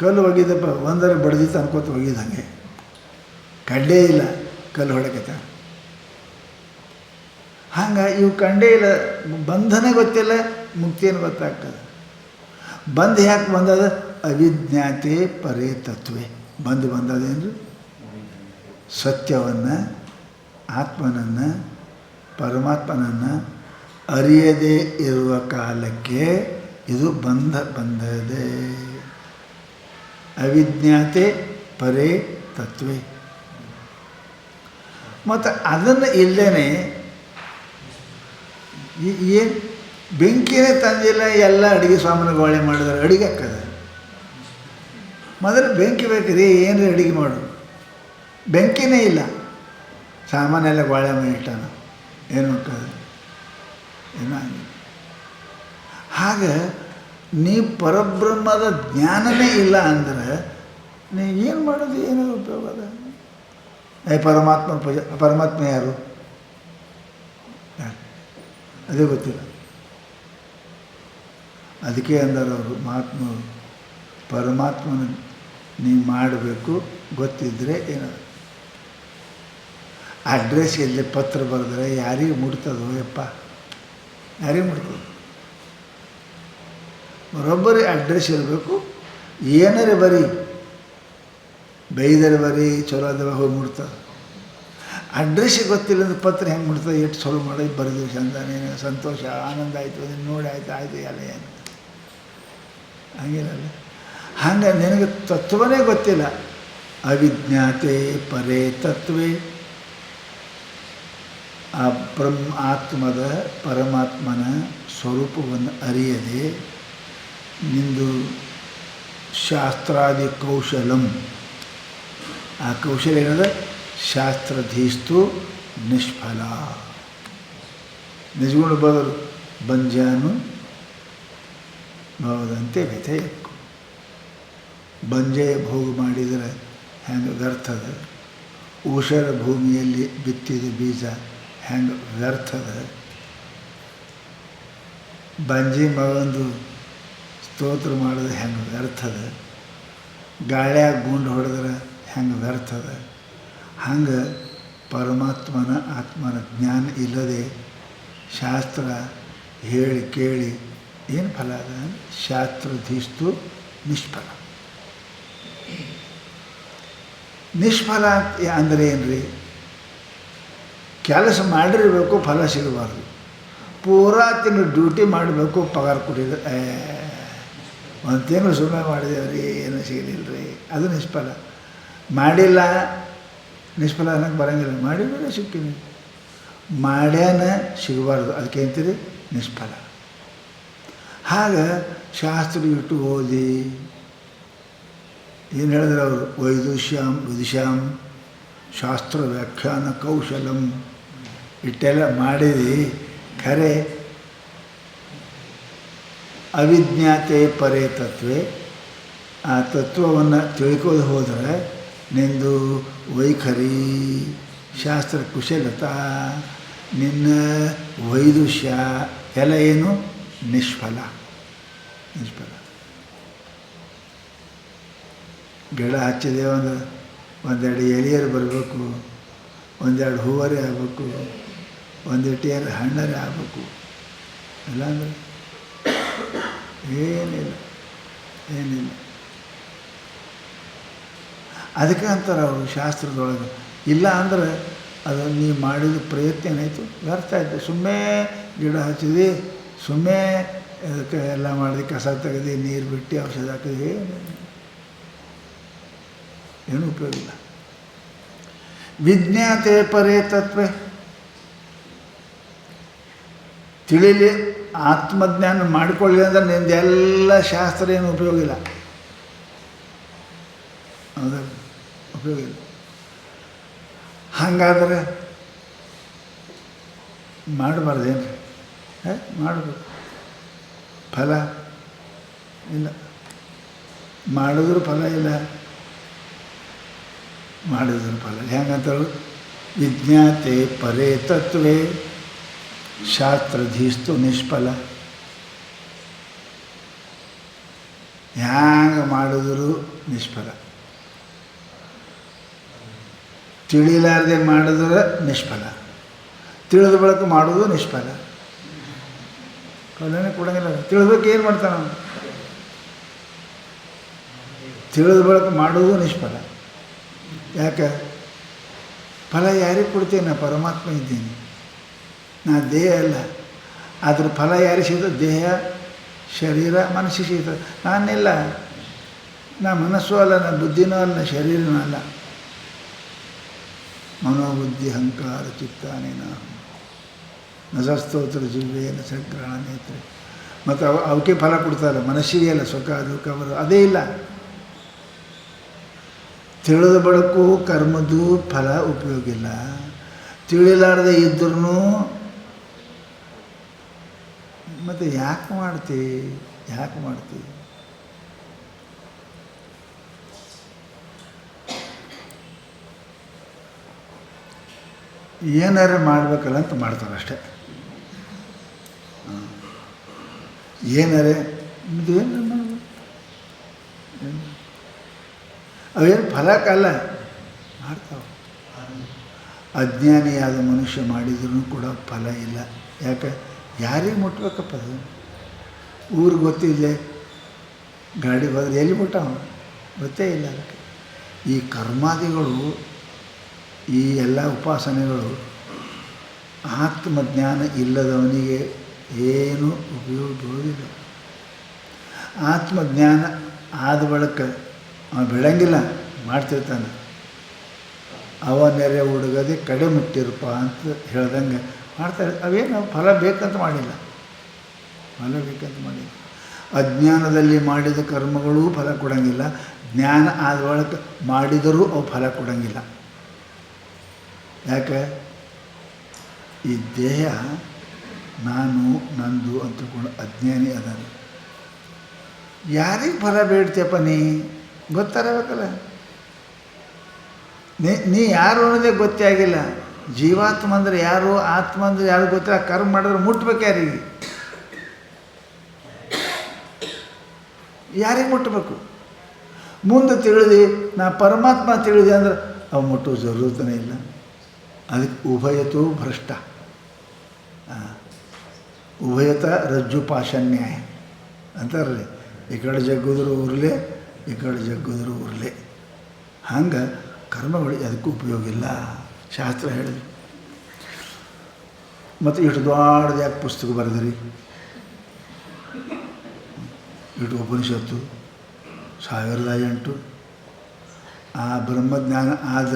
ಕಲ್ಲು ಒಗಿದಪ್ಪ, ಒಂದರ ಬಡ್ದಿತ್ತು ಅನ್ಕೋತ ಒಗಿದ. ಹಾಗೆ ಕಂಡೇ ಇಲ್ಲ ಕಲ್ಲು ಹೊಡಕತ್ತ. ಹಂಗೆ ಇವು ಕಂಡೇ ಇಲ್ಲ, ಬಂಧನೇ ಗೊತ್ತಿಲ್ಲ, ಮುಕ್ತಿಯನ್ನು ಗೊತ್ತಾಗ್ತದೆ. ಬಂದು ಯಾಕೆ ಬಂದದ? ಅವಿಜ್ಞಾತೆ ಪರೇ ತತ್ವೇ ಬಂದದೇನ್ರಿ? ಸತ್ಯವನ್ನು, ಆತ್ಮನನ್ನು, ಪರಮಾತ್ಮನನ್ನು ಅರಿಯದೇ ಇರುವ ಕಾಲಕ್ಕೆ ಇದು ಬಂದದೆ. ಅವಿಜ್ಞಾತೆ ಪರೇ ತತ್ವೇ. ಮತ್ತು ಅದನ್ನು ಇಲ್ಲದೇ ಏನು ಬೆಂಕಿನೇ ತಂದಿಲ್ಲ, ಎಲ್ಲ ಅಡುಗೆ ಸಾಮಾನುಗಳೇ ಮಾಡಿದ್ರೆ ಅಡುಗೆ ಹಾಕದ. ಮೊದಲು ಬೆಂಕಿ ಬೇಕ್ರಿ, ಏನ್ರಿ ಅಡುಗೆ ಮಾಡು? ಬೆಂಕಿನೇ ಇಲ್ಲ, ಸಾಮಾನೆಲ್ಲ ಗೋಳೆ ಮಾಡಿಟ್ಟಾನ, ಏನು ಹಾಕೋದು? ಏನೋ ಹಾಗೆ ನೀ ಪರಬ್ರಹ್ಮದ ಜ್ಞಾನವೇ ಇಲ್ಲ ಅಂದ್ರೆ ನೀ ಏನು ಮಾಡೋದು? ಏನೋ ಉಪಯೋಗ ಅದ? ಪರಮಾತ್ಮ ಯಾರು? ಅದೇ ಗೊತ್ತಿಲ್ಲ. ಅದಕ್ಕೆ ಅಂದರು ಅವರು ಮಹಾತ್ಮರು, ಪರಮಾತ್ಮನ ನೀವು ಮಾಡಬೇಕು ಗೊತ್ತಿದ್ದರೆ ಏನದು. ಅಡ್ರೆಸ್ ಎಲ್ಲಿ ಪತ್ರ ಬರೆದ್ರೆ ಯಾರಿಗೆ ಮುಟ್ತದೋ ಯಪ್ಪ, ಯಾರಿಗೆ ಮುಟ್ತದೆ? ಬರೋಬ್ಬರಿ ಅಡ್ರೆಸ್ ಇರಬೇಕು. ಏನಾರೇ ಬರೀ, ಬೈದರೆ ಬರೀ, ಚಲೋ ಅದ ಹೋಗಿ ಮುಟ್ತದೆ. ಅಡ್ರೆಸ್ಸಿಗೆ ಗೊತ್ತಿಲ್ಲ ಅಂದ್ರೆ ಪತ್ರ ಹೆಂಗೆ ಮುಟ್ತದೆ? ಎಷ್ಟು ಚಲೋ ಮಾಡಿ ಬರೆದು ಚಂದ, ನೀನು ಸಂತೋಷ ಆನಂದ ಆಯಿತು, ನೀನು ನೋಡಿ ಆಯಿತು ಎಲ್ಲ ಏನು ಹಂಗಿರಲ್ಲ. ಹಂಗೆ ನಿನಗೆ ತತ್ವನೇ ಗೊತ್ತಿಲ್ಲ. ಅವಿಜ್ಞಾತೆ ಪರೇ ತತ್ವೇ. ಆ ಆತ್ಮದ ಪರಮಾತ್ಮನ ಸ್ವರೂಪವನ್ನು ಅರಿಯದೆ ನಿಂದು ಶಾಸ್ತ್ರಾದಿ ಕೌಶಲಂ, ಆ ಕೌಶಲ ಏನದ? ಶಾಸ್ತ್ರಧೀಸ್ತು ನಿಷ್ಫಲ. ನಿಜಗುಣ ಬದಲು ಬಂಜಾನು ಭವದಂತೆ ವ್ಯಥೆಯಕ್ಕು. ಬಂಜೆ ಭೋಗ ಮಾಡಿದರೆ ಹೆಂಗೆ ವ್ಯರ್ಥದ? ಊಷರ ಭೂಮಿಯಲ್ಲಿ ಬಿತ್ತಿದ ಬೀಜ ಹೆಂಗೆ ವ್ಯರ್ಥದ? ಬಂಜಿ ಮಗಂದು ಸ್ತೋತ್ರ ಮಾಡಿದ್ರೆ ಹೆಂಗೆ ವ್ಯರ್ಥದ? ಗಾಳ್ಯಾಗ ಗುಂಡು ಹೊಡೆದ್ರೆ ಹೆಂಗೆ ವ್ಯರ್ಥದ? ಹಂಗೆ ಪರಮಾತ್ಮನ ಆತ್ಮನ ಜ್ಞಾನ ಇಲ್ಲದೆ ಶಾಸ್ತ್ರ ಹೇಳಿ ಕೇಳಿ ಏನು ಫಲ ಅದ? ಶಾಸ್ತ್ರಧೀಸ್ತು ನಿಷ್ಫಲ. ನಿಷ್ಫಲ ಅಂದರೆ ಏನು ರೀ? ಕೆಲಸ ಮಾಡಿರಬೇಕು, ಫಲ ಸಿಗಬಾರ್ದು. ಪೂರಾ ತಿಂಗಳು ಡ್ಯೂಟಿ ಮಾಡಬೇಕು, ಪಗಾರ ಕೊಟ್ಟಿದ್ದು ಒಂದು ತಿಂಗಳು ಸುಮ್ಮನೆ ಮಾಡಿದೇವ್ರಿ, ಏನೂ ಸಿಗಲಿಲ್ಲ ರೀ, ಅದು ನಿಷ್ಫಲ. ಮಾಡಿಲ್ಲ, ನಿಷ್ಫಲ ಅನ್ನೋಕ್ಕೆ ಬರೋಂಗಿಲ್ಲ. ಮಾಡಿದ್ರೆ ಸಿಕ್ಕಿನಿ. ಮಾಡ್ಯಾನ ಸಿಗಬಾರ್ದು, ಅದಕ್ಕೆ ಅಂತೀರಿ ನಿಷ್ಫಲ. ಹಾಗೆ ಶಾಸ್ತ್ರ ಇಟ್ಟು ಓದಿ ಏನು ಹೇಳಿದ್ರೆ ಅವರು ವೈದುಷ್ಯಾಂ ವಿದುಷಾಂ ಶಾಸ್ತ್ರ ವ್ಯಾಖ್ಯಾನ ಕೌಶಲಂ ಇಟ್ಟೆಲ್ಲ ಮಾಡಿದಿ, ಖರೆ ಅವಿಜ್ಞಾತೆ ಪರೇ ತತ್ವೇ, ಆ ತತ್ವವನ್ನು ತಿಳ್ಕೋದು ಹೋದರೆ ನಿಂದು ವೈಖರಿ, ಶಾಸ್ತ್ರ ಕುಶಲತಾ, ನಿನ್ನ ವೈದುಷ್ಯ ಎಲ್ಲ ಏನು ನಿಷ್ಫಲ. ಗಿಡ ಹಚ್ಚಿದೆ ಒಂದೆರಡು ಎಲೆಯರು ಬರಬೇಕು, ಒಂದೆರಡು ಹೂವರೇ ಆಗಬೇಕು, ಒಂದಿಟ್ಟಿಯರು ಹಣ್ಣರೇ ಆಗಬೇಕು. ಇಲ್ಲಾಂದರೆ ಏನಿಲ್ಲ. ಅದಕ್ಕೆ ಅಂತಾರೆ ಅವರು ಶಾಸ್ತ್ರದೊಳಗೆ. ಇಲ್ಲ ಅಂದ್ರೆ ಅದು ನೀವು ಮಾಡಿದ ಪ್ರಯತ್ನ ಏನಾಯಿತು ವ್ಯರ್ಥ ಆಯಿತು. ಸುಮ್ಮನೆ ಗಿಡ ಹಚ್ಚಿದೆ, ಸುಮ್ಮನೆ ಅದಕ್ಕೆ ಎಲ್ಲ ಮಾಡಿದೆ, ಕಸ ತೆಗೆದು ನೀರು ಬಿಟ್ಟು ಔಷಧ ಹಾಕಿದೆ, ಏನೂ ಉಪಯೋಗ ಇಲ್ಲ. ವಿಜ್ಞಾತೆ ಪರೇ ತತ್ವೇ, ತಿಳಿಲಿ ಆತ್ಮಜ್ಞಾನ ಮಾಡಿಕೊಳ್ಳಿ ಅಂದ್ರೆ ನಿಂದೆಲ್ಲ ಶಾಸ್ತ್ರ ಏನು ಉಪಯೋಗ ಇಲ್ಲ. ಹೌದಾ? ಉಪಯೋಗ ಇಲ್ಲ. ಹಾಗಾದರೆ ಮಾಡಬಾರ್ದೇನು? ಮಾಡಬೇಕು. ಫಲ ಇಲ್ಲ, ಮಾಡಿದ್ರು ಫಲ ಇಲ್ಲ, ಮಾಡಿದ್ರು ಫಲ. ಹೆಂಗಂತೇಳು? ವಿಜ್ಞಾತೆ ಪರೇ ತತ್ವೇ ಶಾಸ್ತ್ರಧೀಸ್ತು ನಿಷ್ಫಲ. ಹ್ಯಾಂಗೆ ಮಾಡಿದ್ರು ನಿಷ್ಫಲ. ತಿಳಿಲಾರದೆ ಮಾಡಿದ್ರೆ ನಿಷ್ಫಲ, ತಿಳಿದ ಬಳಿಕ ಮಾಡೋದು ನಿಷ್ಫಲ. ಫಲನೇ ಕೊಡೋಂಗಿಲ್ಲ. ತಿಳಿದಕ್ಕೆ ಏನು ಮಾಡ್ತಾನೆ ಅವನು? ತಿಳಿದ ಬಳಿಕ ಮಾಡೋದು ನಿಷ್ಫಲ. ಯಾಕೆ? ಫಲ ಯಾರಿಗೆ ಕೊಡ್ತೀನಿ? ನಾ ಪರಮಾತ್ಮ ಇದ್ದೀನಿ, ನಾ ದೇಹ ಅಲ್ಲ. ಅದ್ರ ಫಲ ಯಾರಿಗೆ ಸಿಗ್ತದೆ? ದೇಹ, ಶರೀರ, ಮನಸ್ಸಿಗೆ ಸಿಗ್ತದೆ. ನಾನಿಲ್ಲ, ನಾ ಮನಸ್ಸು ಅಲ್ಲ, ನಾ ಬುದ್ಧಿನೂ ಅಲ್ಲ, ಶರೀರನೂ ಅಲ್ಲ. ಮನೋಬುದ್ಧಿ ಅಹಂಕಾರ ಚಿತ್ತಾನೇನ ನಜಸ್ತೋತ್ರ ಜಿವ್ವೇನ ಸಂಗ್ರಹಣ ನೇತ್ರೆ. ಮತ್ತು ಅವಕ್ಕೆ ಫಲ ಕೊಡ್ತಾರೆ, ಮನಸ್ಸಿಗೆ ಅಲ್ಲ. ಸುಖ ದುಃಖ ಬರೋ ಅದೇ ಇಲ್ಲ. ತಿಳಿದ ಬಳಿಕು ಕರ್ಮದ್ದು ಫಲ ಉಪಯೋಗ ಇಲ್ಲ. ತಿಳಿಲಾರದೆ ಇದ್ರೂ ಮತ್ತು ಯಾಕೆ ಮಾಡ್ತೀವಿ? ಏನಾರು ಮಾಡಬೇಕಲ್ಲ ಅಂತ ಮಾಡ್ತಾರೆ ಅಷ್ಟೇ. ಏನಾರೇ ಏನು ಮಾಡಬೇಕು? ಅವೇನು ಫಲಕ್ಕಲ್ಲ, ಮಾಡ್ತಾವೆ. ಅಜ್ಞಾನಿಯಾದ ಮನುಷ್ಯ ಮಾಡಿದ್ರೂ ಕೂಡ ಫಲ ಇಲ್ಲ. ಯಾಕೆ? ಯಾರಿಗೆ ಮುಟ್ಬೇಕಪ್ಪ? ಅದು ಊರಿಗೆ ಗೊತ್ತಿದೆ, ಗಾಡಿ ಹೋದ್ರೆ ಎಲ್ಲಿ ಮುಟ್ಟವ? ಗೊತ್ತೇ ಇಲ್ಲ. ಅದಕ್ಕೆ ಈ ಕರ್ಮಾದಿಗಳು, ಈ ಎಲ್ಲ ಉಪಾಸನೆಗಳು ಆತ್ಮಜ್ಞಾನ ಇಲ್ಲದವನಿಗೆ ಏನೂ ಉಪಯೋಗ ಬೀಳೋದಿಲ್ಲ. ಆತ್ಮಜ್ಞಾನ ಆದ ಬಳಿಕ ಅವನು ಬಿಡಂಗಿಲ್ಲ, ಮಾಡ್ತಿರ್ತಾನೆ. ಅವ ನೆರೆ ಹುಡುಗದೆ ಕಡೆ ಮುಟ್ಟಿರಪ್ಪ ಅಂತ ಹೇಳ್ದಂಗೆ ಮಾಡ್ತಾರೆ. ಅವೇನು ಫಲ ಬೇಕಂತ ಮಾಡಿಲ್ಲ. ಅಜ್ಞಾನದಲ್ಲಿ ಮಾಡಿದ ಕರ್ಮಗಳೂ ಫಲ ಕೊಡೋಂಗಿಲ್ಲ, ಜ್ಞಾನ ಆದ ಬಳಿಕ ಮಾಡಿದರೂ ಅವು ಫಲ ಕೊಡೋಂಗಿಲ್ಲ. ಯಾಕೆ? ಈ ದೇಹ ನಾನು ನಂದು ಅಂತಕೊಂಡು ಅಜ್ಞಾನಿ ಅದಾನೆ. ಯಾರಿಗೆ ಫಲ ಬೇಡ್ತೀಯಪ್ಪ? ನೀ ಗೊತ್ತಾಗಬೇಕಲ್ಲ. ನೀ ಯಾರು ಅನ್ನೋದೇ ಗೊತ್ತೇ ಆಗಿಲ್ಲ. ಜೀವಾತ್ಮ ಅಂದರೆ ಯಾರು, ಆತ್ಮ ಅಂದರೆ ಯಾರು ಗೊತ್ತಿಲ್ಲ. ಕರ್ಮ ಮಾಡಿದ್ರೆ ಮುಟ್ಬೇಕು ಯಾರಿಗೆ? ಮುಟ್ಟಬೇಕು? ಮುಂದೆ ತಿಳಿದು ನಾ ಪರಮಾತ್ಮ ತಿಳಿದೆ ಅಂದ್ರೆ ಅವು ಮುಟ್ಟೋ ಜರೂರತನೇ ಇಲ್ಲ. ಅದಕ್ಕೆ ಉಭಯತೋ ಭ್ರಷ್ಟ. ಉಭಯತ ರಜ್ಜು ಪಾಶನ್ಯಾಯ ಅಂತಾರಲ್ಲ. ಈ ಕಡೆ ಜಗ್ಗಿದ್ರು ಉರ್ಲೆ, ಈ ಕಡೆ ಜಗ್ಗಿದ್ರು ಉರ್ಲೆ. ಹಂಗೆ ಕರ್ಮಗಳು ಅದಕ್ಕೂ ಉಪಯೋಗ ಇಲ್ಲ, ಶಾಸ್ತ್ರ ಹೇಳಿದ್ರು. ಮತ್ತು ಇಷ್ಟು ದೊಡ್ಡದು ಯಾಕೆ ಪುಸ್ತಕ ಬರೆದ್ರಿ? ಇಷ್ಟು ಉಪನಿಷತ್ತು 1008. ಆ ಬ್ರಹ್ಮಜ್ಞಾನ ಆದ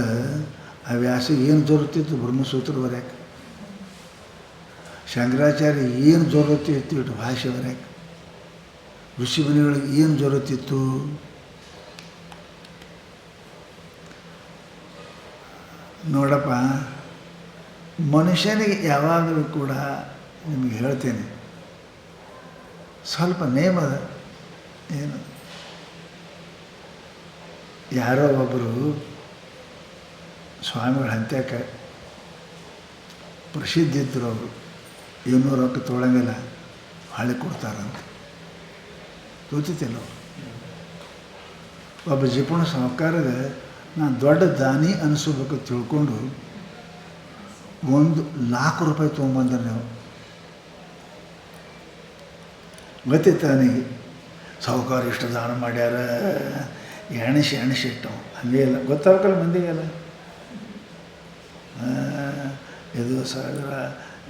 ಆ ವ್ಯಾಸಿಗೆ ಏನು ದೊರಕಿತ್ತು? ಬ್ರಹ್ಮಸೂತ್ರ ಬರೆಯಕ್ಕೆ. ಶಂಕರಾಚಾರ್ಯ ಏನು ಜೋರತಿ ಇತ್ತು ಇಟ್ಟು ಭಾಷೆ ಬರೆಯಕ್ಕೆ, ಋಷಿಮುನಿಗಳಿಗೆ ಏನು ಜೋರತ್ತಿತ್ತು. ನೋಡಪ್ಪ, ಮನುಷ್ಯನಿಗೆ ಯಾವಾಗಲೂ ಕೂಡ ನಿಮಗೆ ಹೇಳ್ತೇನೆ, ಸ್ವಲ್ಪ ನೇಮದ. ಏನು, ಯಾರೋ ಒಬ್ಬರು ಸ್ವಾಮಿಗಳ ಹಂತ್ಯಕ್ಕೆ ಪ್ರಸಿದ್ಧಿ ಇದ್ದರು. ಅವರು 200 ರೊಕ್ಕ ತೊಗೊಳಂಗಿಲ್ಲ, ಹಾಳೆ ಕೊಡ್ತಾರಂತ ಗೊತ್ತಿಲ್ಲ. ಒಬ್ಬ ಜಿಪುಣ ಸಾಹುಕಾರಗೆ ನಾನು ದೊಡ್ಡ ದಾನಿ ಅನಿಸ್ಬೇಕು ತಿಳ್ಕೊಂಡು 1,00,000 ರೂಪಾಯಿ ತೊಗೊಂಬಂದ್ರೆ ನೀವು ಗೊತ್ತಿತ್ತು ನನಗೆ. ಸಾಹುಕಾರ ಇಷ್ಟು ದಾನ ಮಾಡ್ಯಾರ, ಎಣಿಸಿ ಇಟ್ಟವು. ಹಾಗೇ ಇಲ್ಲ, ಗೊತ್ತಾಗಲ್ಲ ಮಂದಿಗೆಲ್ಲ. ಇದು 1,000,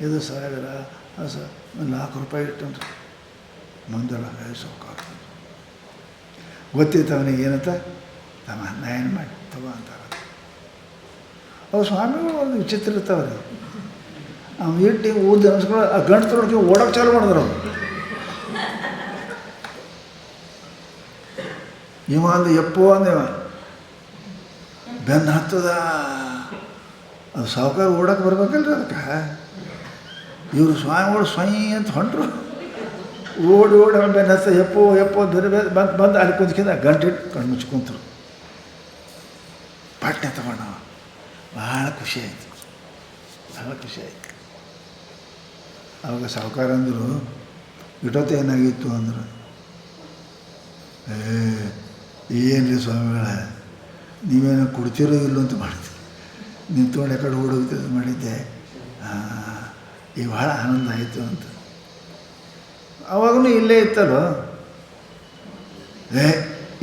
ಇದು 1,000, 1,00,000 ರೂಪಾಯಿ ಇಟ್ಟನ್ರಿ ಮಂದೆಲ್ಲ. ಸಾಹುಕಾರ ಗೊತ್ತಿತ್ತು ಅವನಿಗೆ. ಏನಂತ ತಮ್ಮ ನಾ ಏನು ಮಾಡಿ ತಗೋ ಅಂತಾರೆ. ಅವು ಸ್ವಾಮಿಗಳು ಒಂದು ವಿಚಿತ್ರ ಇರ್ತಾವ್ರಿ. ಅವ್ನು ಇಟ್ಟು ಊದ ಅನ್ಸ್ಕೊಂಡು ಆ ಗಂಟು ತೊಡಕ್ಕೆ ಓಡೋಕೆ ಚಾಲು ಮಾಡಿದ್ರು. ಅವ್ರು ಇವ ಅಂದು ಎಪ್ಪೋ ಅಂದೇವ ಬೆನ್ನು ಹತ್ತದ. ಅದು ಸಾಹುಕಾರ ಓಡೋಕೆ ಬರ್ಬೇಕಲ್ರಿ ಅದಕ್ಕೆ. ಇವರು ಸ್ವಾಮಿಗಳು ಸ್ವಯಂ ಅಂತ ಹೊಂಟ್ರು. ಓಡಿ ಬೆನ್ನು ಹತ್ತ ಎಪ್ಪೋ ಬೇರೆ ಬಂದು ಅಲ್ಲಿ ಕುಂತ್ಕಿಂದ ಗಂಟೆ ಕಣ್ಣು ಮುಚ್ಕೊಂತರು. ಪಟ್ಟೆ ತಗೊಂಡ ಭಾಳ ಖುಷಿ ಆಯಿತು. ಅವಾಗ ಸಾಹುಕಾರ ಅಂದರು, ಇಟೊತ್ತು ಏನಾಗಿತ್ತು ಅಂದರು. ಏನು ರೀ ಸ್ವಾಮಿಗಳ, ನೀವೇನೋ ಕೊಡ್ತಿರೋ ಇಲ್ಲೋ ಅಂತ ಮಾಡಿದ್ದೆ, ನೀವು ತೊಗೊಂಡು ಕಡೆ ಓಡೋಗ್ತದೆ ಮಾಡಿದ್ದೆ. ಈಗ ಭಾಳ ಆನಂದ ಆಯಿತು ಅಂತ. ಅವಾಗೂ ಇಲ್ಲೇ ಇತ್ತಲ್ಲೋ,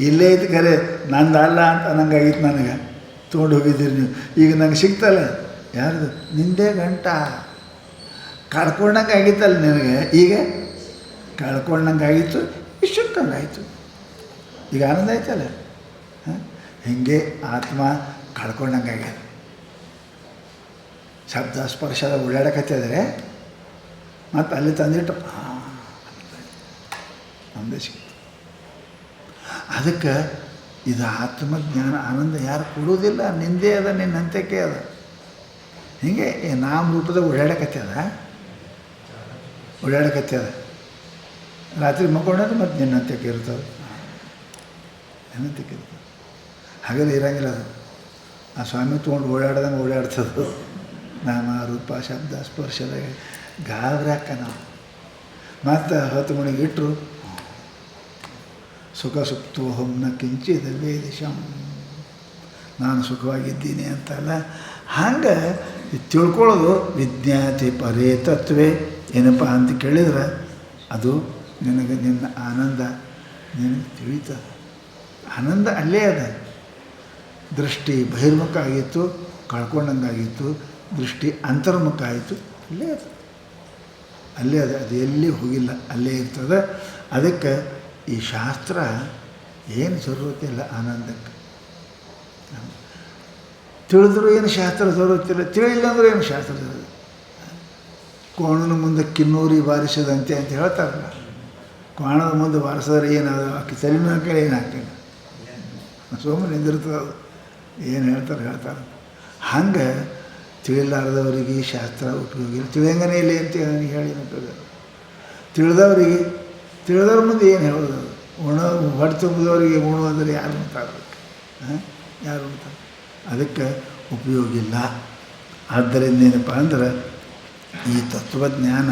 ಇಲ್ಲೇ ಇತ್ತು ಖರೆ ನಂದು ಅಲ್ಲ ಅಂತ ನಂಗಾಗಿತ್ತು. ನನಗೆ ತೊಗೊಂಡು ಹೋಗಿದ್ದೀರಿ ನೀವು, ಈಗ ನಂಗೆ ಸಿಗ್ತಲ್ಲ. ಯಾರ್ದು? ನಿಂದೇ ಗಂಟ ಕಳ್ಕೊಂಡಂಗೆ ಆಗಿತ್ತಲ್ಲ ನಿನಗೆ. ಈಗ ಕಳ್ಕೊಂಡಂಗೆ ಆಗಿತ್ತು, ಇಷ್ಟಕ್ಕಂಗಾಯಿತು. ಈಗ ಆನಂದ ಆಯ್ತಲ್ಲ. ಹೀಗೆ ಆತ್ಮ ಕಳ್ಕೊಂಡಂಗೆ ಆಗ್ಯದ. ಶಬ್ದ ಸ್ಪರ್ಶದ ಓಡಾಡಕತ್ತಿದ್ರೆ ಮತ್ತು ಅಲ್ಲಿ ತಂದಿಟ್ಟು ನಮ್ಮದೇ ಸಿಕ್ತು. ಅದಕ್ಕೆ ಇದು ಆತ್ಮಜ್ಞಾನ ಆನಂದ ಯಾರು ಕೊಡುವುದಿಲ್ಲ. ನಿಂದೇ ಅದ, ನಿನ್ನ ಹಂತಕ್ಕೆ ಅದ. ಹೀಗೆ ನಾಮ ರೂಪದಾಗ ಓಡಾಡಕತ್ತದ. ರಾತ್ರಿ ಮಕ್ಕೊಂಡ್ರೆ ಮತ್ತು ನಿನ್ನ ಹಂತಕ್ಕೆ ಇರ್ತದೆ. ಹಾಗೆಲ್ಲ ಇರೋಂಗಿಲ್ಲ ಅದು. ಆ ಸ್ವಾಮಿ ತೊಗೊಂಡು ಓಡಾಡ್ದಂಗೆ ಓಡಾಡ್ತದೆ. ನಾಮ ರೂಪ ಶಬ್ದ ಸ್ಪರ್ಶದಾಗ ಗಾಬ್ರಾಕ ನಾವು. ಮತ್ತು 10 ಮಣಿಗೆ ಇಟ್ಟರು ಸುಖ ಸುಪ್ತೋಹಂ ನ ಕಿಂಚಿದ ವೇದಿಶಂ, ನಾನು ಸುಖವಾಗಿದ್ದೀನಿ ಅಂತಲ್ಲ. ಹಂಗೆ ತಿಳ್ಕೊಳ್ಳೋದು ವಿಜ್ಞಾತಿ ಪರೇ ತತ್ವೇ. ಏನಪ್ಪ ಅಂತ ಕೇಳಿದ್ರೆ ಅದು ನಿನಗೆ ನಿನ್ನ ಆನಂದ ನಿನಗೆ ತಿಳಿತದೆ. ಆನಂದ ಅಲ್ಲೇ ಅದ. ದೃಷ್ಟಿ ಬಹಿರ್ಮುಖ ಆಗಿತ್ತು, ಕಳ್ಕೊಂಡಂಗಾಗಿತ್ತು. ದೃಷ್ಟಿ ಅಂತರ್ಮುಖ ಆಯಿತು, ಅಲ್ಲೇ ಅದ. ಅದು ಎಲ್ಲಿ ಹೋಗಿಲ್ಲ, ಅಲ್ಲೇ ಇರ್ತದೆ. ಅದಕ್ಕೆ ಈ ಶಾಸ್ತ್ರ ಏನು ಜರೂರತ್ತಿಲ್ಲ ಆನಂದಕ್ಕೆ. ತಿಳಿದ್ರು ಏನು ಶಾಸ್ತ್ರ ಜರೂರತ್ತಿಲ್ಲ, ತಿಳಿಲ್ಲ ಅಂದ್ರೆ ಏನು ಶಾಸ್ತ್ರ ಜರೂರು. ಕೋಣನ ಮುಂದೆ ಕಿನ್ನೂರಿ ಬಾರಿಸದಂತೆ ಅಂತ ಹೇಳ್ತಾರಲ್ಲ. ಕೋಣದ ಮುಂದೆ ಬಾರಿಸಿದ್ರೆ ಏನದು, ಅಕ್ಕಿ ತಲೆನೂ ಹಾಕಿ ಏನು ಹಾಕಿಲ್ಲ, ಸೋಮು ನಿಂದಿರ್ತದೆ. ಅದು ಏನು ಹೇಳ್ತಾರೆ. ಹಂಗೆ ತಿಳಿಲಾರ್ದವರಿಗೆ ಶಾಸ್ತ್ರ ಉಪಯೋಗ ಇಲ್ಲ. ತಿಳಿಯಂಗನೇ ಇಲ್ಲ ಅಂತ ನನಗೆ ಹೇಳಿ ಉಪಯೋಗ. ತಿಳಿದವ್ರ ಮುಂದೆ ಏನು ಹೇಳೋದು. ಹೊಟ್ಟೆ ತುಂಬಿದವರಿಗೆ ಉಣು ಅಂದರೆ ಯಾರು ಉಣ್ತಾರಬೇಕು? ಯಾರು ಉಣ್ತಾರೆ? ಅದಕ್ಕೆ ಉಪಯೋಗ ಇಲ್ಲ. ಆದ್ದರಿಂದ ಏನಪ್ಪ ಅಂದ್ರೆ ಈ ತತ್ವಜ್ಞಾನ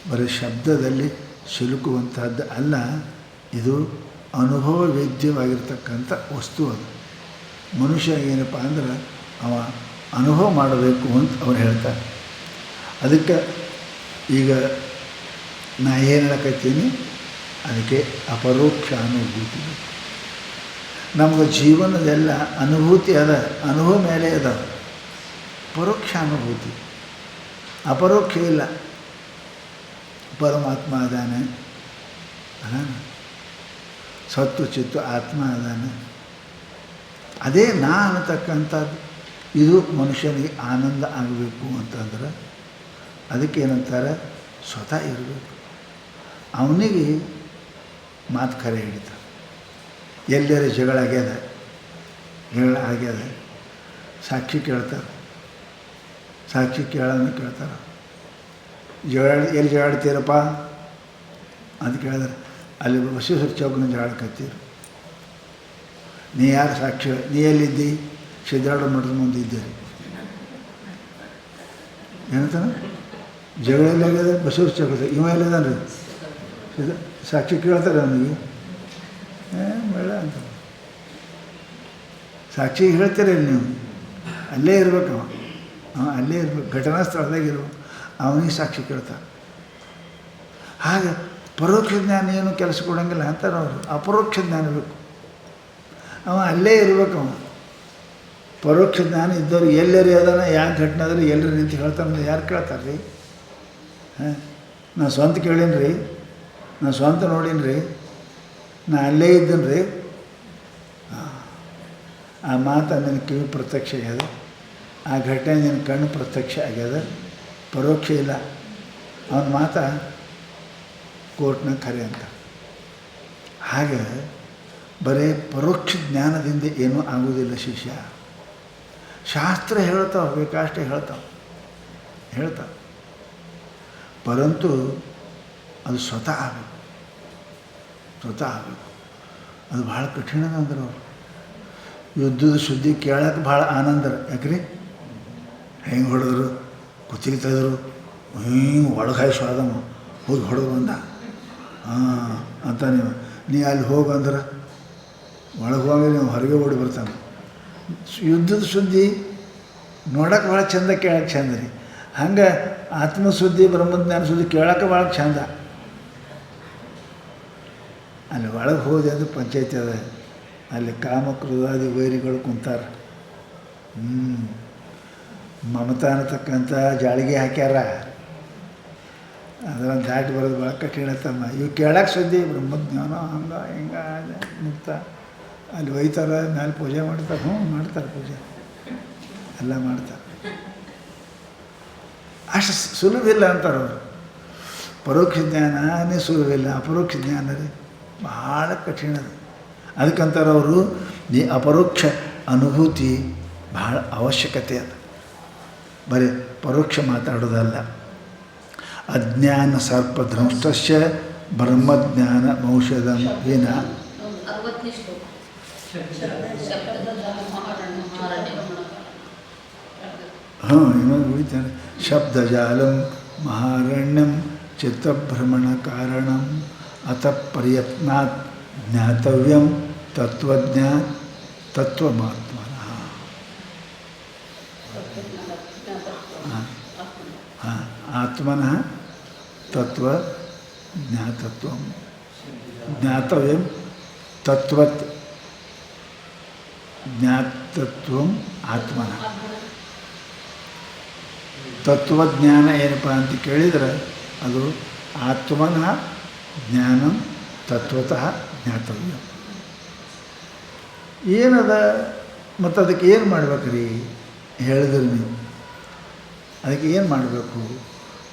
ಬರೀ ಶಬ್ದದಲ್ಲಿ ಸಿಲುಕುವಂಥದ್ದು ಅಲ್ಲ. ಇದು ಅನುಭವ ವೇದ್ಯವಾಗಿರ್ತಕ್ಕಂಥ ವಸ್ತು. ಅದು ಮನುಷ್ಯ ಏನಪ್ಪ ಅಂದ್ರೆ ಅವ ಅನುಭವ ಮಾಡಬೇಕು ಅಂತ ಅವ್ರು ಹೇಳ್ತಾರೆ. ಅದಕ್ಕೆ ಈಗ ನಾ ಏನು ಹೇಳಕತ್ತೀನಿ, ಅದಕ್ಕೆ ಅಪರೋಕ್ಷ ಅನುಭೂತಿ. ನಮ್ಗೆ ಜೀವನದೆಲ್ಲ ಅನುಭೂತಿ ಅದ, ಅನುಭವ ಮೇಲೆ ಅದ. ಪರೋಕ್ಷ ಅನುಭೂತಿ, ಅಪರೋಕ್ಷ ಇಲ್ಲ. ಪರಮಾತ್ಮ ಅದಾನೆ, ಸತ್ತು ಚಿತ್ತು ಆತ್ಮ ಅದಾನೆ. ಅದೇ ನಾ ಅನ್ನತಕ್ಕಂಥದ್ದು. ಇದು ಮನುಷ್ಯನಿಗೆ ಆನಂದ ಆಗಬೇಕು ಅಂತಂದ್ರೆ ಅದಕ್ಕೇನಂತಾರೆ, ಸ್ವತಃ ಇರಬೇಕು. ಅವನಿಗೆ ಮಾತು ಖರೆ ಹಿಡಿತಾರೆ. ಎಲ್ಲರೂ ಜಗಳ ಆಗ್ಯದ ಸಾಕ್ಷಿ ಕೇಳ್ತಾರೆ. ಸಾಕ್ಷಿ ಕೇಳ್ತಾರೆ. ಎಲ್ಲಿ ಜಗಾಡ್ತೀರಪ್ಪ ಅಂತ ಕೇಳಿದ್ರೆ ಅಲ್ಲಿ ಬಸವೇಶ್ವರ ಚೌಕನ ಜಗಾಡಕತ್ತೀರು. ನೀ ಯಾರು ಸಾಕ್ಷಿ? ನೀ ಎಲ್ಲಿದ್ದಿ? ಸಿದ್ಧಾರೂಢ ಮಠದ ಮುಂದೆ ಇದ್ದೀರಿ. ಏನಂತಾನೆ ಜಗಳ ಎಲ್ಲಾಗ್ಯದ? ಬಸವೇಶ್ವರ ಚೌಕದ. ಇವ ಎಲ್ಲಿದ್ದಾನೆ ರೀ? ಸಾಕ್ಷಿ ಕೇಳ್ತಾರೆ ಅವನಿಗೆ. ಬೇಡ ಅಂತ ಸಾಕ್ಷಿ ಹೇಳ್ತೀರಿ ನೀವು. ಅಲ್ಲೇ ಇರ್ಬೇಕು ಅಲ್ಲೇ ಇರ್ಬೇಕು, ಘಟನಾ ಸ್ಥಳದಾಗ ಇರ್ಬೇಕು. ಅವನಿಗೆ ಸಾಕ್ಷಿ ಕೇಳ್ತಾರೆ. ಹಾಗೆ ಪರೋಕ್ಷ ಜ್ಞಾನ ಏನು ಕೆಲಸ ಕೊಡೋಂಗಿಲ್ಲ ಅಂತಾರೆ ಅವರು. ಅಪರೋಕ್ಷ ಜ್ಞಾನ ಬೇಕು. ಅವ ಅಲ್ಲೇ ಇರ್ಬೇಕು. ಪರೋಕ್ಷ ಜ್ಞಾನ ಇದ್ದವ್ರು ಎಲ್ಲರಿ ಅದಾನ, ಯಾಕೆ ಘಟನೆ ಅದ್ರಿ ಎಲ್ಲರೂ ನಿಂತು ಹೇಳ್ತಾನೆ ಯಾರು ಕೇಳ್ತಾರೆ ರೀ? ನಾನು ಸ್ವಂತ ಕೇಳೀನಿ ರೀ, ನಾನು ಸ್ವಂತ ನೋಡೀನಿ ರೀ, ನಾ ಅಲ್ಲೇ ಇದ್ದೀನಿ ರೀ. ಆ ಮಾತು ನಿನ್ನ ಕಿವಿ ಪ್ರತ್ಯಕ್ಷ ಆಗ್ಯದ, ಆ ಘಟನೆ ನಿನ್ನ ಕಣ್ಣು ಪ್ರತ್ಯಕ್ಷ ಆಗ್ಯದ, ಪರೋಕ್ಷ ಇಲ್ಲ. ಅವನ ಮಾತ ಕೋರ್ಟ್ನಾಗ ಖರೆ ಅಂತ. ಹಾಗೆ ಬರೀ ಪರೋಕ್ಷ ಜ್ಞಾನದಿಂದ ಏನೂ ಆಗುವುದಿಲ್ಲ ಶಿಷ್ಯ. ಶಾಸ್ತ್ರ ಹೇಳ್ತಾವೆ, ಬೇಕಷ್ಟೇ ಹೇಳ್ತಾವೆ. ಪರಂತು ಅದು ಸ್ವತಃ ಆಗಬೇಕು. ಅದು ಭಾಳ ಕಠಿಣ ಅಂದ್ರೆ ಅವರು ಯುದ್ಧದ ಸುದ್ದಿ ಕೇಳೋಕೆ ಭಾಳ ಆನಂದ. ಯಾಕ್ರಿ ಹೆಂಗೆ ಹೊಡೆದ್ರು, ಕುತ್ತಿಗೆ ತೆಗೆದ್ರು, ಹಿಂಗೆ ಒಳಗೆ ಹಾಯಿ ಸ್ವಾದಮ್ಮ ಹೋಗಿ ಹೊಡೆದು ಬಂದ ಅಂತ. ನೀ ಅಲ್ಲಿ ಹೋಗಂದ್ರೆ ಒಳಗೆ ಹೋಗಿ ನೀವು ಹೊರಗೆ ಓಡಿ ಬರ್ತಾನೆ. ಯುದ್ಧದ ಸುದ್ದಿ ನೋಡೋಕೆ ಭಾಳ ಚಂದ, ಕೇಳೋಕೆ ಚಂದ ರೀ. ಹಂಗೆ ಆತ್ಮಸುದ್ದಿ ಬ್ರಹ್ಮಜ್ಞಾನ ಸುದ್ದಿ ಕೇಳೋಕೆ ಭಾಳ ಚಂದ. ಅಲ್ಲಿ ಒಳಗೆ ಹೋದೆ ಅಂದ್ರೆ ಪಂಚಾಯತಿ ಅದ, ಅಲ್ಲಿ ಕಾಮಕ್ರೋಧಾದಿ ವೈರಿಗಳು ಕುಂತಾರೆ. ಮಮತಾ ಅನ್ನತಕ್ಕಂಥ ಜಾಳಿಗೆ ಹಾಕ್ಯಾರ. ಅದನ್ನು ದಾಟಿ ಬರೋದು ಭಾಳ ಕಠಿಣ ತಮ್ಮ. ಇವು ಕೇಳಕ್ಕೆ ಸುದ್ದಿ ಬ್ರಹ್ಮಜ್ಞಾನ ಹಂಗೆ ಹಿಂಗೆ ಮುಕ್ತ. ಅಲ್ಲಿ ಒಯ್ತಾರೆ, ಮೇಲೆ ಪೂಜೆ ಮಾಡ್ತಾರೆ. ಮಾಡ್ತಾರೆ ಪೂಜೆ ಎಲ್ಲ ಮಾಡ್ತಾರೆ. ಅಷ್ಟು ಸುಲಭ ಇಲ್ಲ ಅಂತಾರೆ ಅವರು. ಪರೋಕ್ಷ ಜ್ಞಾನನೇ ಸುಲಭಿಲ್ಲ, ಅಪರೋಕ್ಷ ಜ್ಞಾನ ರೀ ಭಾಳ ಕಠಿಣದು. ಅದಕ್ಕಂತಾರೆ ಅವರು ಈ ಅಪರೋಕ್ಷ ಅನುಭೂತಿ ಭಾಳ ಅವಶ್ಯಕತೆ ಅದು. ಬರೀ ಪರೋಕ್ಷ ಮಾತಾಡೋದಲ್ಲ. ಅಜ್ಞಾನ ಸರ್ಪಧ್ರಂಷ್ಟಸ್ಯ ಬ್ರಹ್ಮಜ್ಞಾನ ಔಷಧಂ ವಿನ. ಇನ್ನೊಂದು ಉಳಿತಾನೆ. ಶಬ್ದಜಾಲಂ ಮಹಾರಣ್ಯಂ ಚಿತ್ತಭ್ರಮಣ ಕಾರಣಂ ಅತ ಪ್ರಯತ್ನಾತ್ ಜ್ಞಾತವ್ಯಂ ತತ್ವಮಾತ್ಮನಃ. ಆತ್ಮನಃ ತತ್ವ ಜ್ಞಾತತ್ವಂ ಜ್ಞಾತವ್ಯಂ ತತ್ವತ್ ಜ್ಞಾತತ್ವಂ ಆತ್ಮನಃ. ತತ್ವಜ್ಞಾನ ಏನಪ್ಪ ಅಂತ ಕೇಳಿದರೆ ಅದು ಆತ್ಮನಃ ಜ್ಞಾನಂ ತತ್ವತಃ ಜ್ಞಾತವ್ಯ. ಏನದ ಮತ್ತು ಅದಕ್ಕೆ ಏನು ಮಾಡ್ಬೇಕು ರೀ ಹೇಳಿದ್ರಿ ನೀವು? ಅದಕ್ಕೆ ಏನು ಮಾಡಬೇಕು?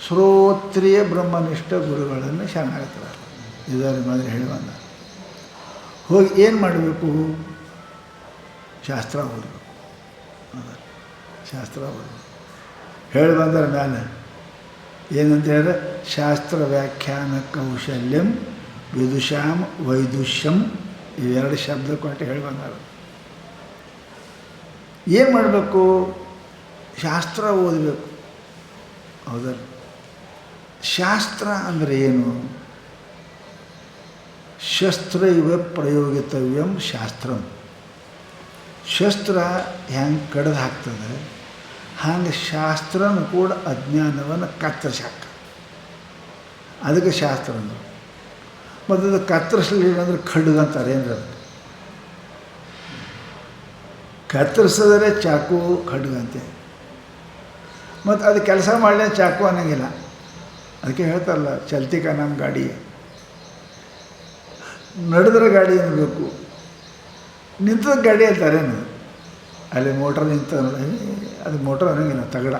ಶ್ರೋತ್ರಿಯ ಬ್ರಹ್ಮನಿಷ್ಠ ಗುರುಗಳನ್ನು ಶರಣಾಗತರಾದ ಇದರ ಮಾದರಿ ಹೇಳಿ ಬಂದ. ಹೋಗಿ ಏನು ಮಾಡಬೇಕು? ಶಾಸ್ತ್ರ ಓದಬೇಕು. ಶಾಸ್ತ್ರ ಓದಬೇಕು. ಹೇಳಿ ಬಂದರ ಮೇಲೆ ಏನಂತ ಹೇಳಿದ್ರೆ ಶಾಸ್ತ್ರ ವ್ಯಾಖ್ಯಾನ ಕೌಶಲ್ಯಂ ವಿದುಷಾಂ ವೈದುಷ್ಯಂ ಇವೆರಡು ಶಬ್ದ ಕೊಟ್ಟು ಹೇಳಿ ಬಂದರು. ಏನು ಮಾಡಬೇಕು? ಶಾಸ್ತ್ರ ಓದಬೇಕು. ಹೌದಲ್ಲ? ಶಾಸ್ತ್ರ ಅಂದರೆ ಏನು? ಶಸ್ತ್ರ ಇವ ಪ್ರಯೋಗಿತವ್ಯಂ ಶಾಸ್ತ್ರಂ. ಶಸ್ತ್ರ ಹೆಂಗೆ ಕಡ್ದು ಹಾಕ್ತದೆ ಹಾಗೆ ಶಾಸ್ತ್ರನೂ ಕೂಡ ಅಜ್ಞಾನವನ್ನು ಕತ್ತರಿಸಿ ಹಾಕ. ಅದಕ್ಕೆ ಶಾಸ್ತ್ರ ಅಂದರು. ಮತ್ತು ಅದು ಕತ್ತರಿಸಲಿಲ್ಲ ಅಂದ್ರೆ ಖಡ್ಗಂತಾರೆ. ಏನ್ರ ಕತ್ತರಿಸಿದ್ರೆ ಚಾಕು ಖಡ್ಗಂತೆ. ಮತ್ತು ಅದು ಕೆಲಸ ಮಾಡಲೇ ಚಾಕು ಅನ್ನೋಂಗಿಲ್ಲ. ಅದಕ್ಕೆ ಹೇಳ್ತಾರಲ್ಲ ಚಲ್ತಿಕ ನಮ್ಮ ಗಾಡಿ ನಡೆದ್ರೆ ಗಾಡಿ ಅನ್ನಬೇಕು, ನಿಂತದ ಗಾಡಿ ಅಂತಾರೇನು? ಅಲ್ಲಿ ಮೋಟ್ರ್ ನಿಂತ ಅದು ಮೋಟ್ರ್ ಅನ್ನೋಂಗಿಲ್ಲ, ತಗಡ.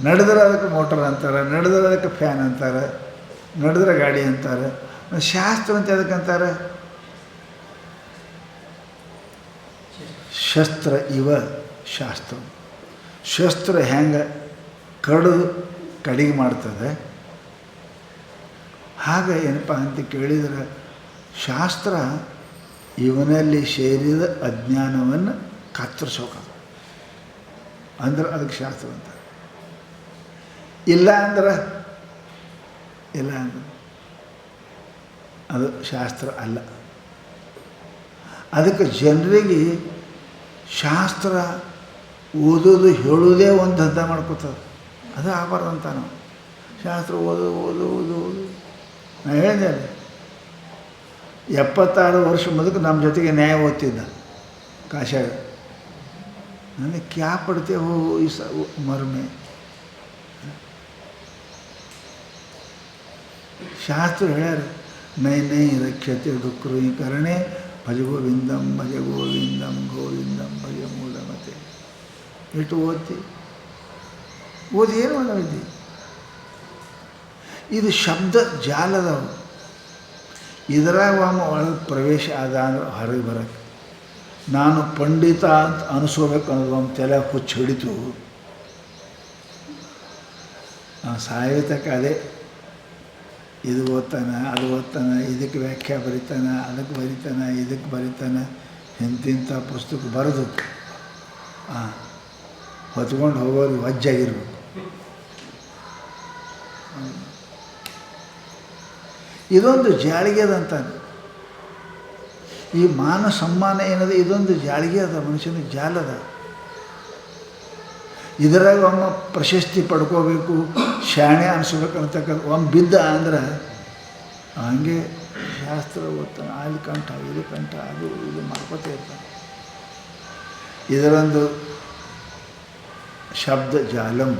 ನಡೆದ್ರೆ ಅದಕ್ಕೆ ಮೋಟರ್ ಅಂತಾರೆ, ನಡೆದ್ರೆ ಅದಕ್ಕೆ ಫ್ಯಾನ್ ಅಂತಾರೆ, ನಡೆದ್ರೆ ಗಾಡಿ ಅಂತಾರೆ. ಶಾಸ್ತ್ರ ಅಂತ ಅದಕ್ಕೆ ಅಂತಾರೆ. ಶಸ್ತ್ರ ಇವ ಶಾಸ್ತ್ರ. ಶಸ್ತ್ರ ಹೆಂಗೆ ಕಡಿದು ಕಡಿಗೆ ಮಾಡ್ತದೆ, ಹಾಗೆ ಏನಪ್ಪ ಅಂತ ಕೇಳಿದರೆ ಶಾಸ್ತ್ರ ಇವನಲ್ಲಿ ಸೇರಿದ ಅಜ್ಞಾನವನ್ನು ಕತ್ತರಿಸೋಕದು ಅಂದ್ರೆ ಅದಕ್ಕೆ ಶಾಸ್ತ್ರ ಅಂತ. ಇಲ್ಲ ಅಂದ್ರೆ ಅದು ಶಾಸ್ತ್ರ ಅಲ್ಲ. ಅದಕ್ಕೆ ಜನರಿಗೆ ಶಾಸ್ತ್ರ ಓದೋದು ಹೇಳೋದೇ ಒಂದು ದಂಧ ಮಾಡ್ಕೋತದೆ. ಅದು ಆಗಬಾರ್ದಂತ ನಾವು ಶಾಸ್ತ್ರ ಓದು. ನಾನು ಹೇಳಿದೆ 76 ವರ್ಷ ಮುದಕ್ಕೆ ನಮ್ಮ ಜೊತೆಗೆ ನ್ಯಾಯ ಓದ್ತಿದ್ದ ಕಾಶಾಗ. ನನಗೆ ಕ್ಯಾ ಪಡ್ತೆ ಹೋ ಈ ಮರ್ಮೆ. ಶಾಸ್ತ್ರ ಹೇಳ್ಯಾರ ನೈ ರಕ್ಷತೆ ಡುಕ್ರು ಕರಣೆ ಭಜ ಗೋವಿಂದಂ ಭಜ ಮೂಲಮತೆ. ಎಷ್ಟು ಓದಿ ಏನು ಮಾಡೋದಿ? ಇದು ಶಬ್ದ ಜಾಲದವು. ಇದರಾಗ ಒಳಗೆ ಪ್ರವೇಶ ಆದ ಅಂದ್ರೆ ಹೊರಗೆ ಬರೋಕ್ಕೆ ನಾನು ಪಂಡಿತ ಅಂತ ಅನಿಸ್ಕೋಬೇಕು ಅನ್ನೋದು ಒಂದು ತಲೆ ಹುಚ್ಚು ಹಿಡಿತು. ಸಾಹಿತ್ಯಕ ಅದೇ ಇದು ಓದ್ತಾನೆ, ಅದು ಓದ್ತಾನೆ, ಇದಕ್ಕೆ ವ್ಯಾಖ್ಯಾ ಬರೀತಾನೆ, ಅದಕ್ಕೆ ಬರೀತಾನೆ, ಇದಕ್ಕೆ ಬರೀತಾನೆ, ಇಂತಿಂಥ ಪುಸ್ತಕ ಬರೆದು ಹೊತ್ಕೊಂಡು ಹೋಗೋರು ವಜ್ಜಾಗಿರ್ಬೇಕು. ಇದೊಂದು ಜಾಳಿಗೆ ಅದಂತಾನೆ. ಈ ಮಾನ ಸಮ್ಮಾನ ಏನದ ಇದೊಂದು ಜಾಳಿಗೆ ಅದ, ಮನುಷ್ಯನ ಜಾಲದ. ಇದರಾಗ ಒಮ್ಮ ಪ್ರಶಸ್ತಿ ಪಡ್ಕೋಬೇಕು, ಶಾಣೆ ಅನಿಸ್ಬೇಕು ಅಂತಕ್ಕಂಥ ಒಮ್ಮ ಬಿದ್ದ ಅಂದ್ರೆ ಹಂಗೆ ಶಾಸ್ತ್ರ ಓದ್ತಾನೆ, ಅಲ್ಲಿ ಕಂಠ ಇದು ಕಂಠ ಅದು ಇದು ಮಾಡ್ಕೋತಾ ಇರ್ತಾನೆ. ಇದರೊಂದು ಶಬ್ದ ಜಾಲಂ,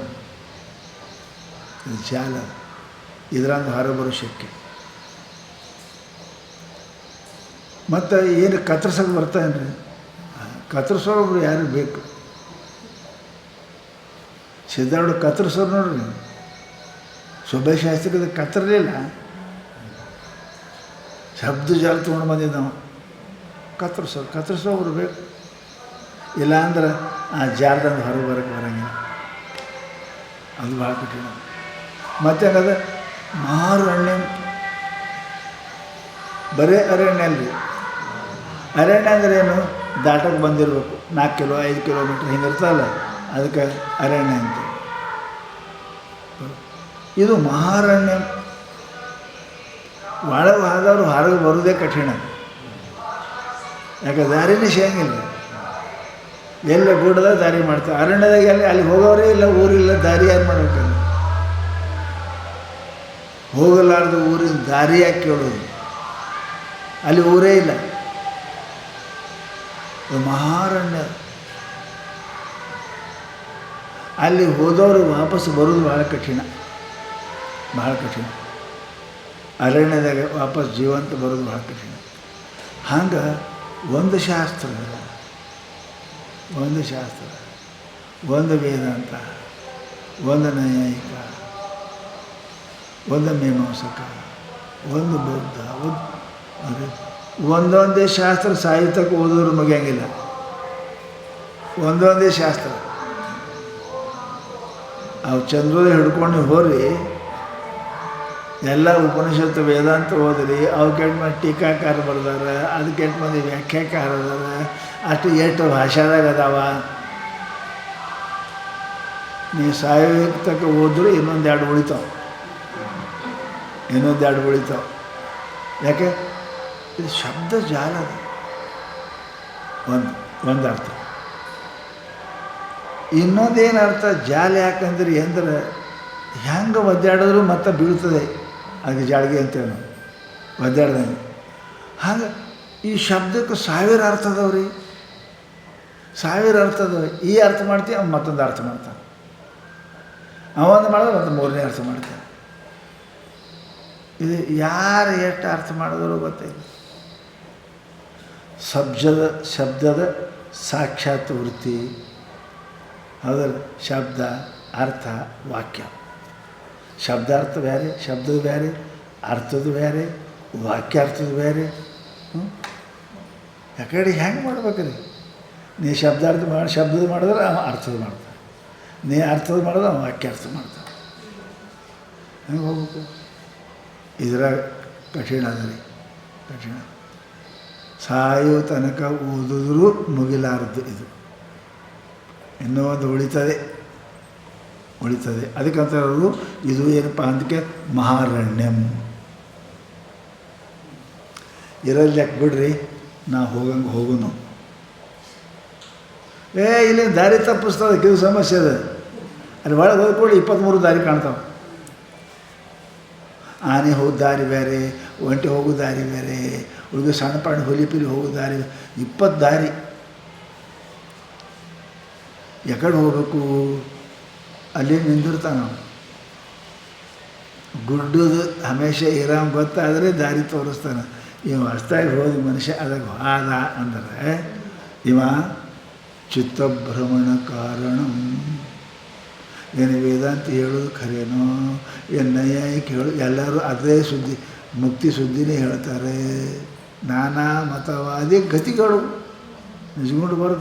ಜಾಲ, ಇದರಂದು ಹೊರಬರೋ ಶಕ್ಯ. ಮತ್ತು ಏನು ಕತ್ತರಿಸೋಕೆ ಬರ್ತಾನೆ ರೀ, ಕತ್ತರಿಸೋರು ಯಾರು ಬೇಕು? ಸಿದ್ಧಾರ್ಥ ಕತ್ತರಿಸೋರು ನೋಡ್ರಿ. ಸುಬ್ಬಯ್ಯ ಶಾಸ್ತ್ರಿದ ಕತ್ತರಲಿಲ್ಲ, ಶಬ್ದ ಜಾಲ ತೊಗೊಂಡು ಬಂದಿದ್ದು ನಾವು. ಕತ್ತರಿಸೋರು ಬೇಕು. ಇಲ್ಲಾಂದ್ರೆ ಆ ಜಾಲದಂದು ಹೊರಗೆ ಬರೋಕ್ಕೆ ಬರೋಂಗಿಲ್ಲ. ಅದು ಭಾಳ ಕಠಿಣ. ಮತ್ತೇನದ ಮಹಾರಣ್ಯ, ಬರೀ ಅರಣ್ಯ ಅಲ್ರಿ. ಅರಣ್ಯ ಅಂದ್ರೆ ಏನು? ದಾಟಕ್ಕೆ ಬಂದಿರಬೇಕು, 4 ಕಿಲೋ 5 ಕಿಲೋಮೀಟ್ರ್ ಹಿಂಗಿರ್ತಲ್ಲ, ಅದಕ್ಕೆ ಅರಣ್ಯ ಅಂತ. ಇದು ಮಹಾರಣ್ಯ. ಒಳಗೆ ಆದವರು ಹೊರಗೆ ಬರೋದೇ ಕಠಿಣ. ಯಾಕೆ ದಾರಿನೇ ಸಿಗಂಗಿಲ್ಲ. ಎಲ್ಲ ಗುಡ್ಡದಾಗ ದಾರಿ ಮಾಡ್ತಾರೆ. ಅರಣ್ಯದಾಗ ಅಲ್ಲಿ ಹೋಗೋರೇ ಇಲ್ಲ, ಊರಿಲ್ಲ, ದಾರಿ ಯಾರು ಮಾಡ್ಬೇಕಲ್ಲ. ಹೋಗಲಾರ್ದು ಊರಿನ ದಾರಿ ಯಾಕೆ ಕೇಳೋದು? ಅಲ್ಲಿ ಊರೇ ಇಲ್ಲ. ಮಹಾರಣ್ಯ. ಅಲ್ಲಿ ಹೋದವರು ವಾಪಸ್ ಬರೋದು ಭಾಳ ಕಠಿಣ. ಅರಣ್ಯದಾಗ ವಾಪಸ್ ಜೀವಂತ ಬರೋದು ಭಾಳ ಕಠಿಣ. ಹಂಗೆ ಒಂದು ಶಾಸ್ತ್ರ, ಒಂದು ವೇದಾಂತ, ಒಂದು ನೈಯಾಯಿಕ, ಒಂದು ಮೀಮಾಂಸಕ, ಒಂದು ಬೌದ್ಧ, ಒಂದೊಂದೇ ಶಾಸ್ತ್ರ ಸಾಹಿತ್ಯಕ್ಕೆ ಓದೋರು ಮುಗಿಯಂಗಿಲ್ಲ. ಒಂದೊಂದೇ ಶಾಸ್ತ್ರ ಅವು ಚಂದ್ರೋದಯ ಹಿಡ್ಕೊಂಡು ಹೋರಿ ಎಲ್ಲ ಉಪನಿಷತ್ತು ವೇದಾಂತ ಓದ್ರಿ. ಅವು ಕೆಟ್ಟ ಮಂದಿ ಟೀಕಾಕಾರ ಬರ್ದಾರ, ಅದು ಕೆಟ್ಟ ಮಂದಿ ವ್ಯಾಖ್ಯಾಕಾರ ಅದಾರ. ಅಷ್ಟು ಎಷ್ಟು ಭಾಷಾದಾಗ ಅದಾವ. ನೀವು ಸಾಹಿತ್ಯಕ್ಕೆ ಓದಿದ್ರು ಇನ್ನೊಂದೆರಡು ಉಳಿತಾವೆ. ಯಾಕೆ? ಇದು ಶಬ್ದ ಜಾಲ. ಒಂದು ಅರ್ಥ. ಇನ್ನೊಂದೇನು ಅರ್ಥ ಜಾಲ ಯಾಕಂದ್ರೆ ಅಂದ್ರೆ ಹೆಂಗೆ ಒದ್ದಾಡಿದ್ರು ಮತ್ತೆ ಬೀಳ್ತದೆ, ಅದಕ್ಕೆ ಜಾಳಿಗೆ ಅಂತೇಳಿ ನಾವು ಒದ್ದಾಡ್ದಂಗೆ. ಹಾಗೆ ಈ ಶಬ್ದಕ್ಕೆ 1000 ಅರ್ಥ ಅದಾವ್ರಿ. 1000 ಅರ್ಥ ಅದಾವೆ. ಈ ಅರ್ಥ ಮಾಡ್ತೀವಿ, ಅವ್ನು ಮತ್ತೊಂದು ಅರ್ಥ ಮಾಡ್ತಾನೆ, ಅವೊಂದು ಮಾಡಿದ್ರೆ ಮತ್ತು 3ನೇ ಅರ್ಥ ಮಾಡ್ತಾನೆ. ಇದು ಯಾರು ಎಷ್ಟು ಅರ್ಥ ಮಾಡಿದ್ರು ಗೊತ್ತಿಲ್ಲ. ಶಬ್ದದ ಸಾಕ್ಷಾತ್ ವೃತ್ತಿ. ಹೌದಲ್ಲ? ಶಬ್ದ ಅರ್ಥ ವಾಕ್ಯ. ಶಬ್ದಾರ್ಥ ಬೇರೆ, ಶಬ್ದದ ಬೇರೆ, ಅರ್ಥದ ಬೇರೆ, ವಾಕ್ಯಾರ್ಥದ ಬೇರೆ. ಯಾಕಡೆ ಹೆಂಗೆ ಮಾಡ್ಬೇಕ್ರಿ? ನೀ ಶಬ್ದಾರ್ಥ ಶಬ್ದದ ಮಾಡಿದ್ರೆ ಅವ ಅರ್ಥದ ಮಾಡ್ತಾನೆ, ನೀ ಅರ್ಥದ ಮಾಡಿದ್ರೆ ಅವ ವಾಕ್ಯಾರ್ಥ ಮಾಡ್ತಾನೆ. ಹೆಂಗೆ ಹೋಗ್ಬೇಕು? ಇದ್ರಾಗ ಕಠಿಣ ಅದ ರೀ, ಕಠಿಣ. ಸಾಯೋ ತನಕ ಓದಿದ್ರೂ ಮುಗಿಲಾರದು ಇದು. ಇನ್ನೂ ಒಂದು ಉಳಿತದೆ. ಅದಕ್ಕಂತ ಅವರು ಇದು ಏನಪ್ಪ ಅದಕ್ಕೆ ಮಹಾರಣ್ಯಂ. ಇರಲ್ಲಿ ಯಾಕೆ ಬಿಡ್ರಿ, ನಾ ಹೋಗಂಗೆ ಹೋಗೋನು. ಇಲ್ಲಿ ದಾರಿ ತಪ್ಪಿಸ್ತದೆ, ಕೆಲವು ಸಮಸ್ಯೆ ಅದ. ಅಲ್ಲಿ ಒಳಗೆ ಹೋದ್ಕೊಳ್ಳಿ 23 ದಾರಿ ಕಾಣ್ತಾವೆ. ಆನೆ ಹೋಗೋ ದಾರಿ ಬೇರೆ, ಒಂಟೆ ಹೋಗೋ ದಾರಿ ಬೇರೆ, ಹುಡುಗ ಸಣ್ಣ ಪಾಣಿ ಹುಲಿ ಹೋಗೋ ದಾರಿ, 20 ದಾರಿ. ಎಕಡೆ ಹೋಗ್ಬೇಕು? ಅಲ್ಲಿ ನಿಂದಿರ್ತಾನೆ. ಗುಡ್ಡದು ಹಮೇಶ ಇರಾಮ್ ಗೊತ್ತಾದರೆ ದಾರಿ ತೋರಿಸ್ತಾನೆ. ಇವ ಹೊಸ್ತಾಗಿ ಹೋದ ಮನುಷ್ಯ ಅದಾಗ ಹಾದ ಅಂದರೆ ಇವ ಚಿತ್ತಭ್ರಮಣ ಕಾರಣಂ. ಏನು ವೇದಾಂತ ಹೇಳೋದು ಖರೇನೋ, ಏನು ನೈಯಾಯಿಕ ಹೇಳೋದು, ಎಲ್ಲರೂ ಅದೇ ಸುದ್ದಿ, ಮುಕ್ತಿ ಸುದ್ದಿನೇ ಹೇಳ್ತಾರೆ. ನಾನಾ ಮತವಾದಿ ಗತಿಗಳು ನಿಜಗೊಂಡು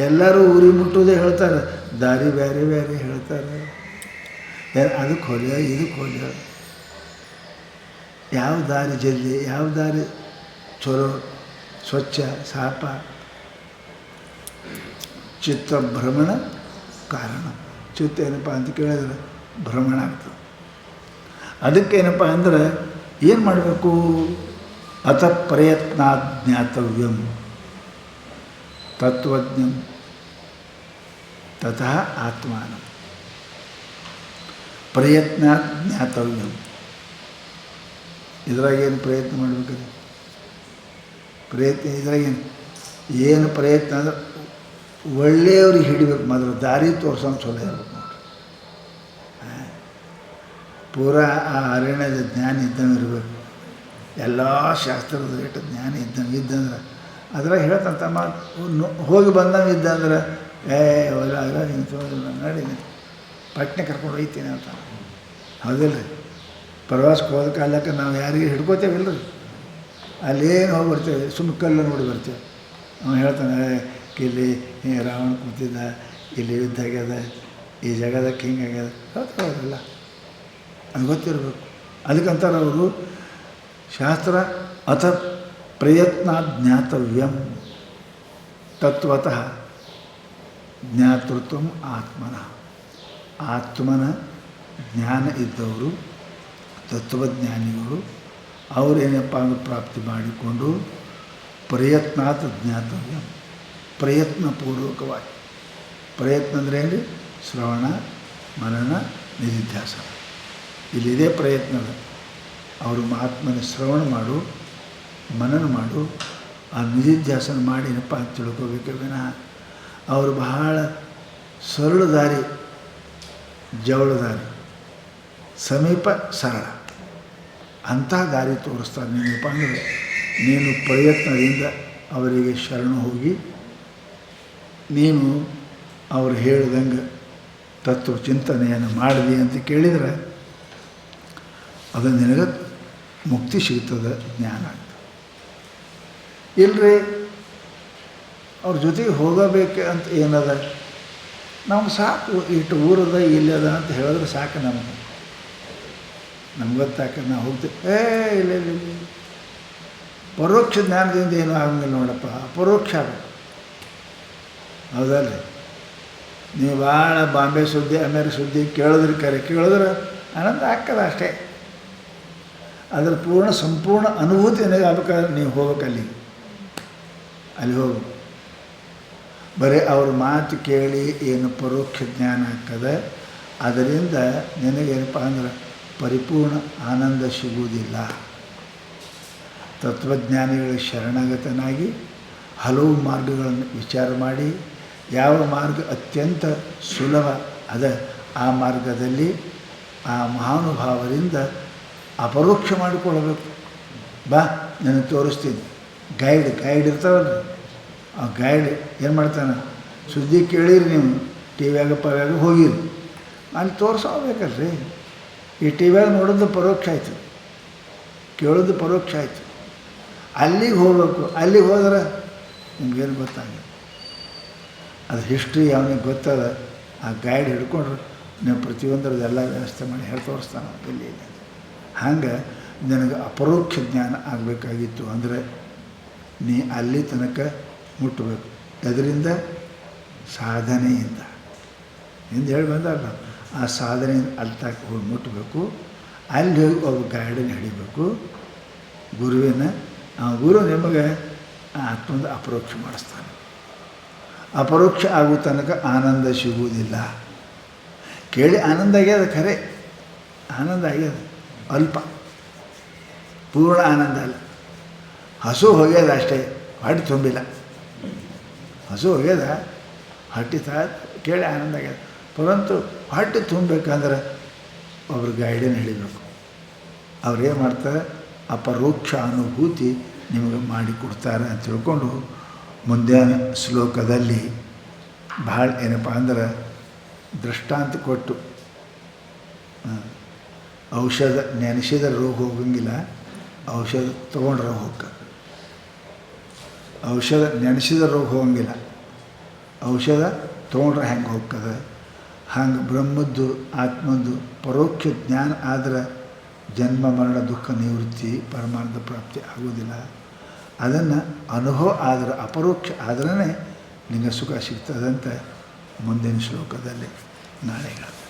ಎಲ್ಲರೂ ಊರಿ ಮುಟ್ಟೋದೇ ಹೇಳ್ತಾರೆ, ದಾರಿ ಬೇರೆ ಬೇರೆ ಹೇಳ್ತಾರೆ. ಅದಕ್ಕೆ ಹೊಲಿಯ ಇದಕ್ಕೆ ಹೊಲಿಯ. ಯಾವ ದಾರಿ ಜಲ್ದಿ, ಯಾವ ದಾರಿ ಚಲೋ ಸ್ವಚ್ಛ ಸಾಪ? ಚಿತ್ತಭ್ರಮಣ ಕಾರಣ. ಚಿತ್ತ ಏನಪ್ಪ ಅಂತ ಕೇಳಿದ್ರೆ ಭ್ರಮಣ ಆಗ್ತದೆ. ಅದಕ್ಕೇನಪ್ಪ ಅಂದ್ರೆ ಏನು ಮಾಡಬೇಕು? ಅಥ ಪ್ರಯತ್ನಾತ್ ಜ್ಞಾತವ್ಯಂ ತತ್ವಜ್ಞಂ ತತಃ ಆತ್ಮಾನಂ. ಪ್ರಯತ್ನಾತ್ ಜ್ಞಾತವ್ಯಂ. ಇದ್ರಾಗೇನು ಪ್ರಯತ್ನ ಮಾಡಬೇಕಂದ್ರೆ ಪ್ರಯತ್ನ ಏನು ಪ್ರಯತ್ನ ಅಂದ್ರೆ ಒಳ್ಳೆಯವ್ರಿಗೆ ಹಿಡಿಬೇಕು. ಮೊದಲು ದಾರಿ ತೋರ್ಸೋನು ಚಲೋ ಇರ್ಬೇಕು ನೋಡ್ರಿ. ಪೂರಾ ಆ ಅರಣ್ಯದ ಜ್ಞಾನ ಇದ್ದಂಗೆ ಇರಬೇಕು. ಎಲ್ಲ ಶಾಸ್ತ್ರದ ರೇಟ್ ಜ್ಞಾನ ಇದ್ದಂದ್ರೆ ಅದ್ರಾಗ ಹೇಳ್ತಂತ ಹೋಗಿ ಬಂದಂಗೆ ಇದ್ದಂದ್ರೆ ಹೊಲ ನಿಂತು ನೋಡಿ ಪಟ್ನೆ ಕರ್ಕೊಂಡು ಹೋಗ್ತೀನಿ ಅಂತ. ಹೌದಿಲ್ಲ ರೀ? ಪ್ರವಾಸಕ್ಕೆ ಹೋದ ಕಾಲಕ್ಕೆ ನಾವು ಯಾರಿಗೆ ಹಿಡ್ಕೋತೇವಿಲ್ಲ ರೀ, ಅಲ್ಲೇನು ಹೋಗಿ ಬರ್ತೇವೆ, ಸುಮ್ಮನೆ ಕಲ್ಲು ನೋಡಿ ಬರ್ತೇವೆ. ಅವನು ಹೇಳ್ತಾನೆ, ಇಲ್ಲಿ ರಾವಣ ಕೂತಿದ್ದ, ಇಲ್ಲಿ ಯುದ್ಧ ಆಗ್ಯದ, ಈ ಜಗದಕ್ಕೆ ಹಿಂಗಾಗ್ಯದ. ಹೇಳ್ತಾರಲ್ಲ, ಅದು ಗೊತ್ತಿರಬೇಕು. ಅದಕ್ಕಂತಾರೆ ಅವರು ಶಾಸ್ತ್ರ ಅಥ ಪ್ರಯತ್ನ ಜ್ಞಾತವ್ಯಂ ತತ್ವತಃ ಜ್ಞಾತೃತ್ವ ಆತ್ಮನಃ. ಆತ್ಮನ ಜ್ಞಾನ ಇದ್ದವರು ತತ್ವಜ್ಞಾನಿಗಳು ಅವರೇನಪ್ಪ ಅಂದ್ರೆ ಪ್ರಾಪ್ತಿ ಮಾಡಿಕೊಂಡು ಪ್ರಯತ್ನಾತ್ ಜ್ಞಾತವ್ಯ. ಪ್ರಯತ್ನಪೂರ್ವಕವಾಗಿ. ಪ್ರಯತ್ನ ಅಂದರೆ ಏನು? ಶ್ರವಣ ಮನನ ನಿಧಿಧ್ಯಾಸ. ಇಲ್ಲಿದೆ ಪ್ರಯತ್ನದ. ಅವರು ಆತ್ಮನ ಶ್ರವಣ ಮಾಡು, ಮನನ ಮಾಡು, ಆ ನಿಧಿಧ್ಯಾಸನ ಮಾಡಿ ಏನಪ್ಪ ಅಂತ ತಿಳ್ಕೋಬೇಕೆ ವಿನಃ ಅವರು ಬಹಳ ಸರಳ ದಾರಿ, ಜವಳ ದಾರಿ, ಸಮೀಪ ಸರಳ ಅಂಥ ದಾರಿ ತೋರಿಸ್ತಾರೆ. ನೀನಪ್ಪ ಅಂದರೆ ನೀನು ಪ್ರಯತ್ನದಿಂದ ಅವರಿಗೆ ಶರಣು ಹೋಗಿ ನೀನು ಅವರು ಹೇಳ್ದಂಗೆ ತತ್ವ ಚಿಂತನೆಯನ್ನು ಮಾಡಿದೆ ಅಂತ ಕೇಳಿದರೆ ಅದು ನಿನಗೆ ಮುಕ್ತಿ ಸಿಗ್ತದೆ, ಜ್ಞಾನ ಆಗ್ತದೆ. ಇಲ್ಲರಿ ಅವ್ರ ಜೊತೆಗೆ ಹೋಗಬೇಕು ಅಂತ ಏನದ, ನಮ್ಗೆ ಸಾಕು, ಇಟ್ಟು ಊರದ ಇಲ್ಲದ ಅಂತ ಹೇಳಿದ್ರೆ ಸಾಕು. ನಮ್ಗೆ ಗೊತ್ತಾಕ ನಾವು ಹೋಗ್ತೀವಿ. ಇಲ್ಲ ಇಲ್ಲ ಇಲ್ಲ, ಪರೋಕ್ಷ ಜ್ಞಾನದಿಂದ ಏನೂ ಆಗಂಗಿಲ್ಲ ನೋಡಪ್ಪ, ಅಪರೋಕ್ಷ ಆಗಬೇಕು. ಹೌದಲ್ರಿ? ನೀವು ಭಾಳ ಬಾಂಬೆ ಸುದ್ದಿ, ಅಮೇರಿಕ ಸುದ್ದಿ ಕೇಳಿದ್ರೆ ಆನಂದ ಆಗ್ತದೆ ಅಷ್ಟೇ. ಅದರ ಸಂಪೂರ್ಣ ಅನುಭೂತಿ ನನಗೆ ಆಗ್ಬೇಕಾದ್ರೆ ನೀವು ಹೋಗ್ಬೇಕು, ಅಲ್ಲಿ ಹೋಗು. ಬರೀ ಅವ್ರ ಮಾತು ಕೇಳಿ ಏನು ಪರೋಕ್ಷ ಜ್ಞಾನ ಆಗ್ತದೆ, ಅದರಿಂದ ನಿನಗೇನಪ್ಪ ಅಂದ್ರೆ ಪರಿಪೂರ್ಣ ಆನಂದ ಸಿಗುವುದಿಲ್ಲ. ತತ್ವಜ್ಞಾನಿಗಳ ಶರಣಾಗತನಾಗಿ ಹಲವು ಮಾರ್ಗಗಳನ್ನು ವಿಚಾರ ಮಾಡಿ ಯಾವ ಮಾರ್ಗ ಅತ್ಯಂತ ಸುಲಭ ಅದ ಆ ಮಾರ್ಗದಲ್ಲಿ ಆ ಮಹಾನುಭಾವರಿಂದ ಅಪರೋಕ್ಷ ಮಾಡಿಕೊಳ್ಳಬೇಕು. ಬಾ ನನಗೆ ತೋರಿಸ್ತೀನಿ. ಗೈಡ್ ಇರ್ತಾವಲ್ಲ, ಆ ಗೈಡ್ ಏನು ಮಾಡ್ತಾನೆ, ಸುದ್ದಿ ಕೇಳಿರಿ ನೀವು ಟಿ ವ್ಯಾಗ ಪವ್ಯಾಗ ಹೋಗಿರಿ, ಅಲ್ಲಿ ತೋರಿಸೋಬೇಕಲ್ರಿ. ಈ ಟಿ ವ್ಯಾಗ ನೋಡೋದು ಪರೋಕ್ಷ ಆಯಿತು, ಕೇಳೋದು ಪರೋಕ್ಷ ಆಯಿತು. ಅಲ್ಲಿಗೆ ಹೋಗ್ಬೇಕು. ಅಲ್ಲಿಗೆ ಹೋದ್ರೆ ನಿಮ್ಗೇನು ಗೊತ್ತಾಗಲ್ಲ. ಅದು ಹಿಸ್ಟ್ರಿ ಅವನಿಗೆ ಗೊತ್ತದ. ಆ ಗೈಡ್ ಹಿಡ್ಕೊಂಡ್ರು ನೀವು ಪ್ರತಿಯೊಂದರದ್ದು ಎಲ್ಲ ವ್ಯವಸ್ಥೆ ಮಾಡಿ ಹೇಳಿ ತೋರಿಸ್ತಾನೆ ಇಲ್ಲಿ ಇಲ್ಲ. ಹಂಗೆ ನನಗೆ ಅಪರೋಕ್ಷ ಜ್ಞಾನ ಆಗಬೇಕಾಗಿತ್ತು. ಅಂದರೆ ನೀ ಅಲ್ಲಿ ತನಕ ಮುಟ್ಟಬೇಕು. ಅದರಿಂದ ಸಾಧನೆಯಿಂದ ಎಂದು ಹೇಳಿ ಬಂದಲ್ಲ, ಆ ಸಾಧನೆಯಿಂದ ಅಲ್ಲಿ ತನಕ ಹೋಗಿ ಮುಟ್ಟಬೇಕು. ಅಲ್ಲಿ ಹೋಗಿ ಒಬ್ಬ ಗೈಡನ್ನು ಹಿಡಿಬೇಕು, ಗುರುವಿನ. ಆ ಗುರು ನಿಮಗೆ ಆತ್ಮದ ಅಪರೋಕ್ಷ ಮಾಡಿಸ್ತಾನೆ. ಅಪರೋಕ್ಷ ಆಗೋ ತನಕ ಆನಂದ ಸಿಗುವುದಿಲ್ಲ. ಕೇಳಿ ಆನಂದ ಆಗ್ಯದ, ಖರೆ ಆನಂದ ಆಗ್ಯದ, ಅಲ್ಪ, ಪೂರ್ಣ ಆನಂದ ಅಲ್ಲ. ಹಸು ಹೋಗ್ಯದ ಅಷ್ಟೇ, ಹೊಟ್ಟೆ ತುಂಬಿಲ್ಲ. ಹಸು ಹೋಗ್ಯದ, ಹೊಟ್ಟೆ ಕೇಳಿ ಆನಂದ ಆಗ್ಯದ. ಪರಂತು ಹೊಟ್ಟೆ ತುಂಬಬೇಕಂದ್ರೆ ಒಬ್ರು ಗೈಡನ್ನು ಹಿಡಿಬೇಕು. ಅವ್ರು ಏನು ಮಾಡ್ತಾರೆ, ಅಪರೋಕ್ಷ ಅನುಭೂತಿ ನಿಮಗೆ ಮಾಡಿಕೊಡ್ತಾರೆ ಅಂತ ತಿಳ್ಕೊಂಡು ಮುಂದಿನ ಶ್ಲೋಕದಲ್ಲಿ ಭಾಳ ಏನಪ್ಪ ಅಂದ್ರೆ ದೃಷ್ಟಾಂತ ಕೊಟ್ಟು, ಔಷಧ ನೆನೆಸಿದ್ರೆ ರೋಗ ಹೋಗಂಗಿಲ್ಲ, ಔಷಧ ತೊಗೊಂಡ್ರೆ ಹೋಗ್ತದೆ. ಔಷಧ ನೆನೆಸಿದ್ರೆ ರೋಗ ಹೋಗಂಗಿಲ್ಲ, ಔಷಧ ತೊಗೊಂಡ್ರೆ ಹೆಂಗೆ ಹೋಗ್ತದೆ. ಹಂಗೆ ಬ್ರಹ್ಮದ್ದು ಆತ್ಮದ್ದು ಪರೋಕ್ಷ ಜ್ಞಾನ ಆದ್ರೆ ಜನ್ಮ ಮರಣ ದುಃಖ ನಿವೃತ್ತಿ ಪರಮಾನಂದ ಪ್ರಾಪ್ತಿ ಆಗೋದಿಲ್ಲ. ಅದನ್ನು ಅನುಭವ ಆದರೆ, ಅಪರೋಕ್ಷ ಆದ್ರೇ ನಿಮಗೆ ಸುಖ ಸಿಗ್ತದಂತ ಮುಂದಿನ ಶ್ಲೋಕದಲ್ಲಿ ನಾಳೆ ಹೇಳ್ತಾರೆ.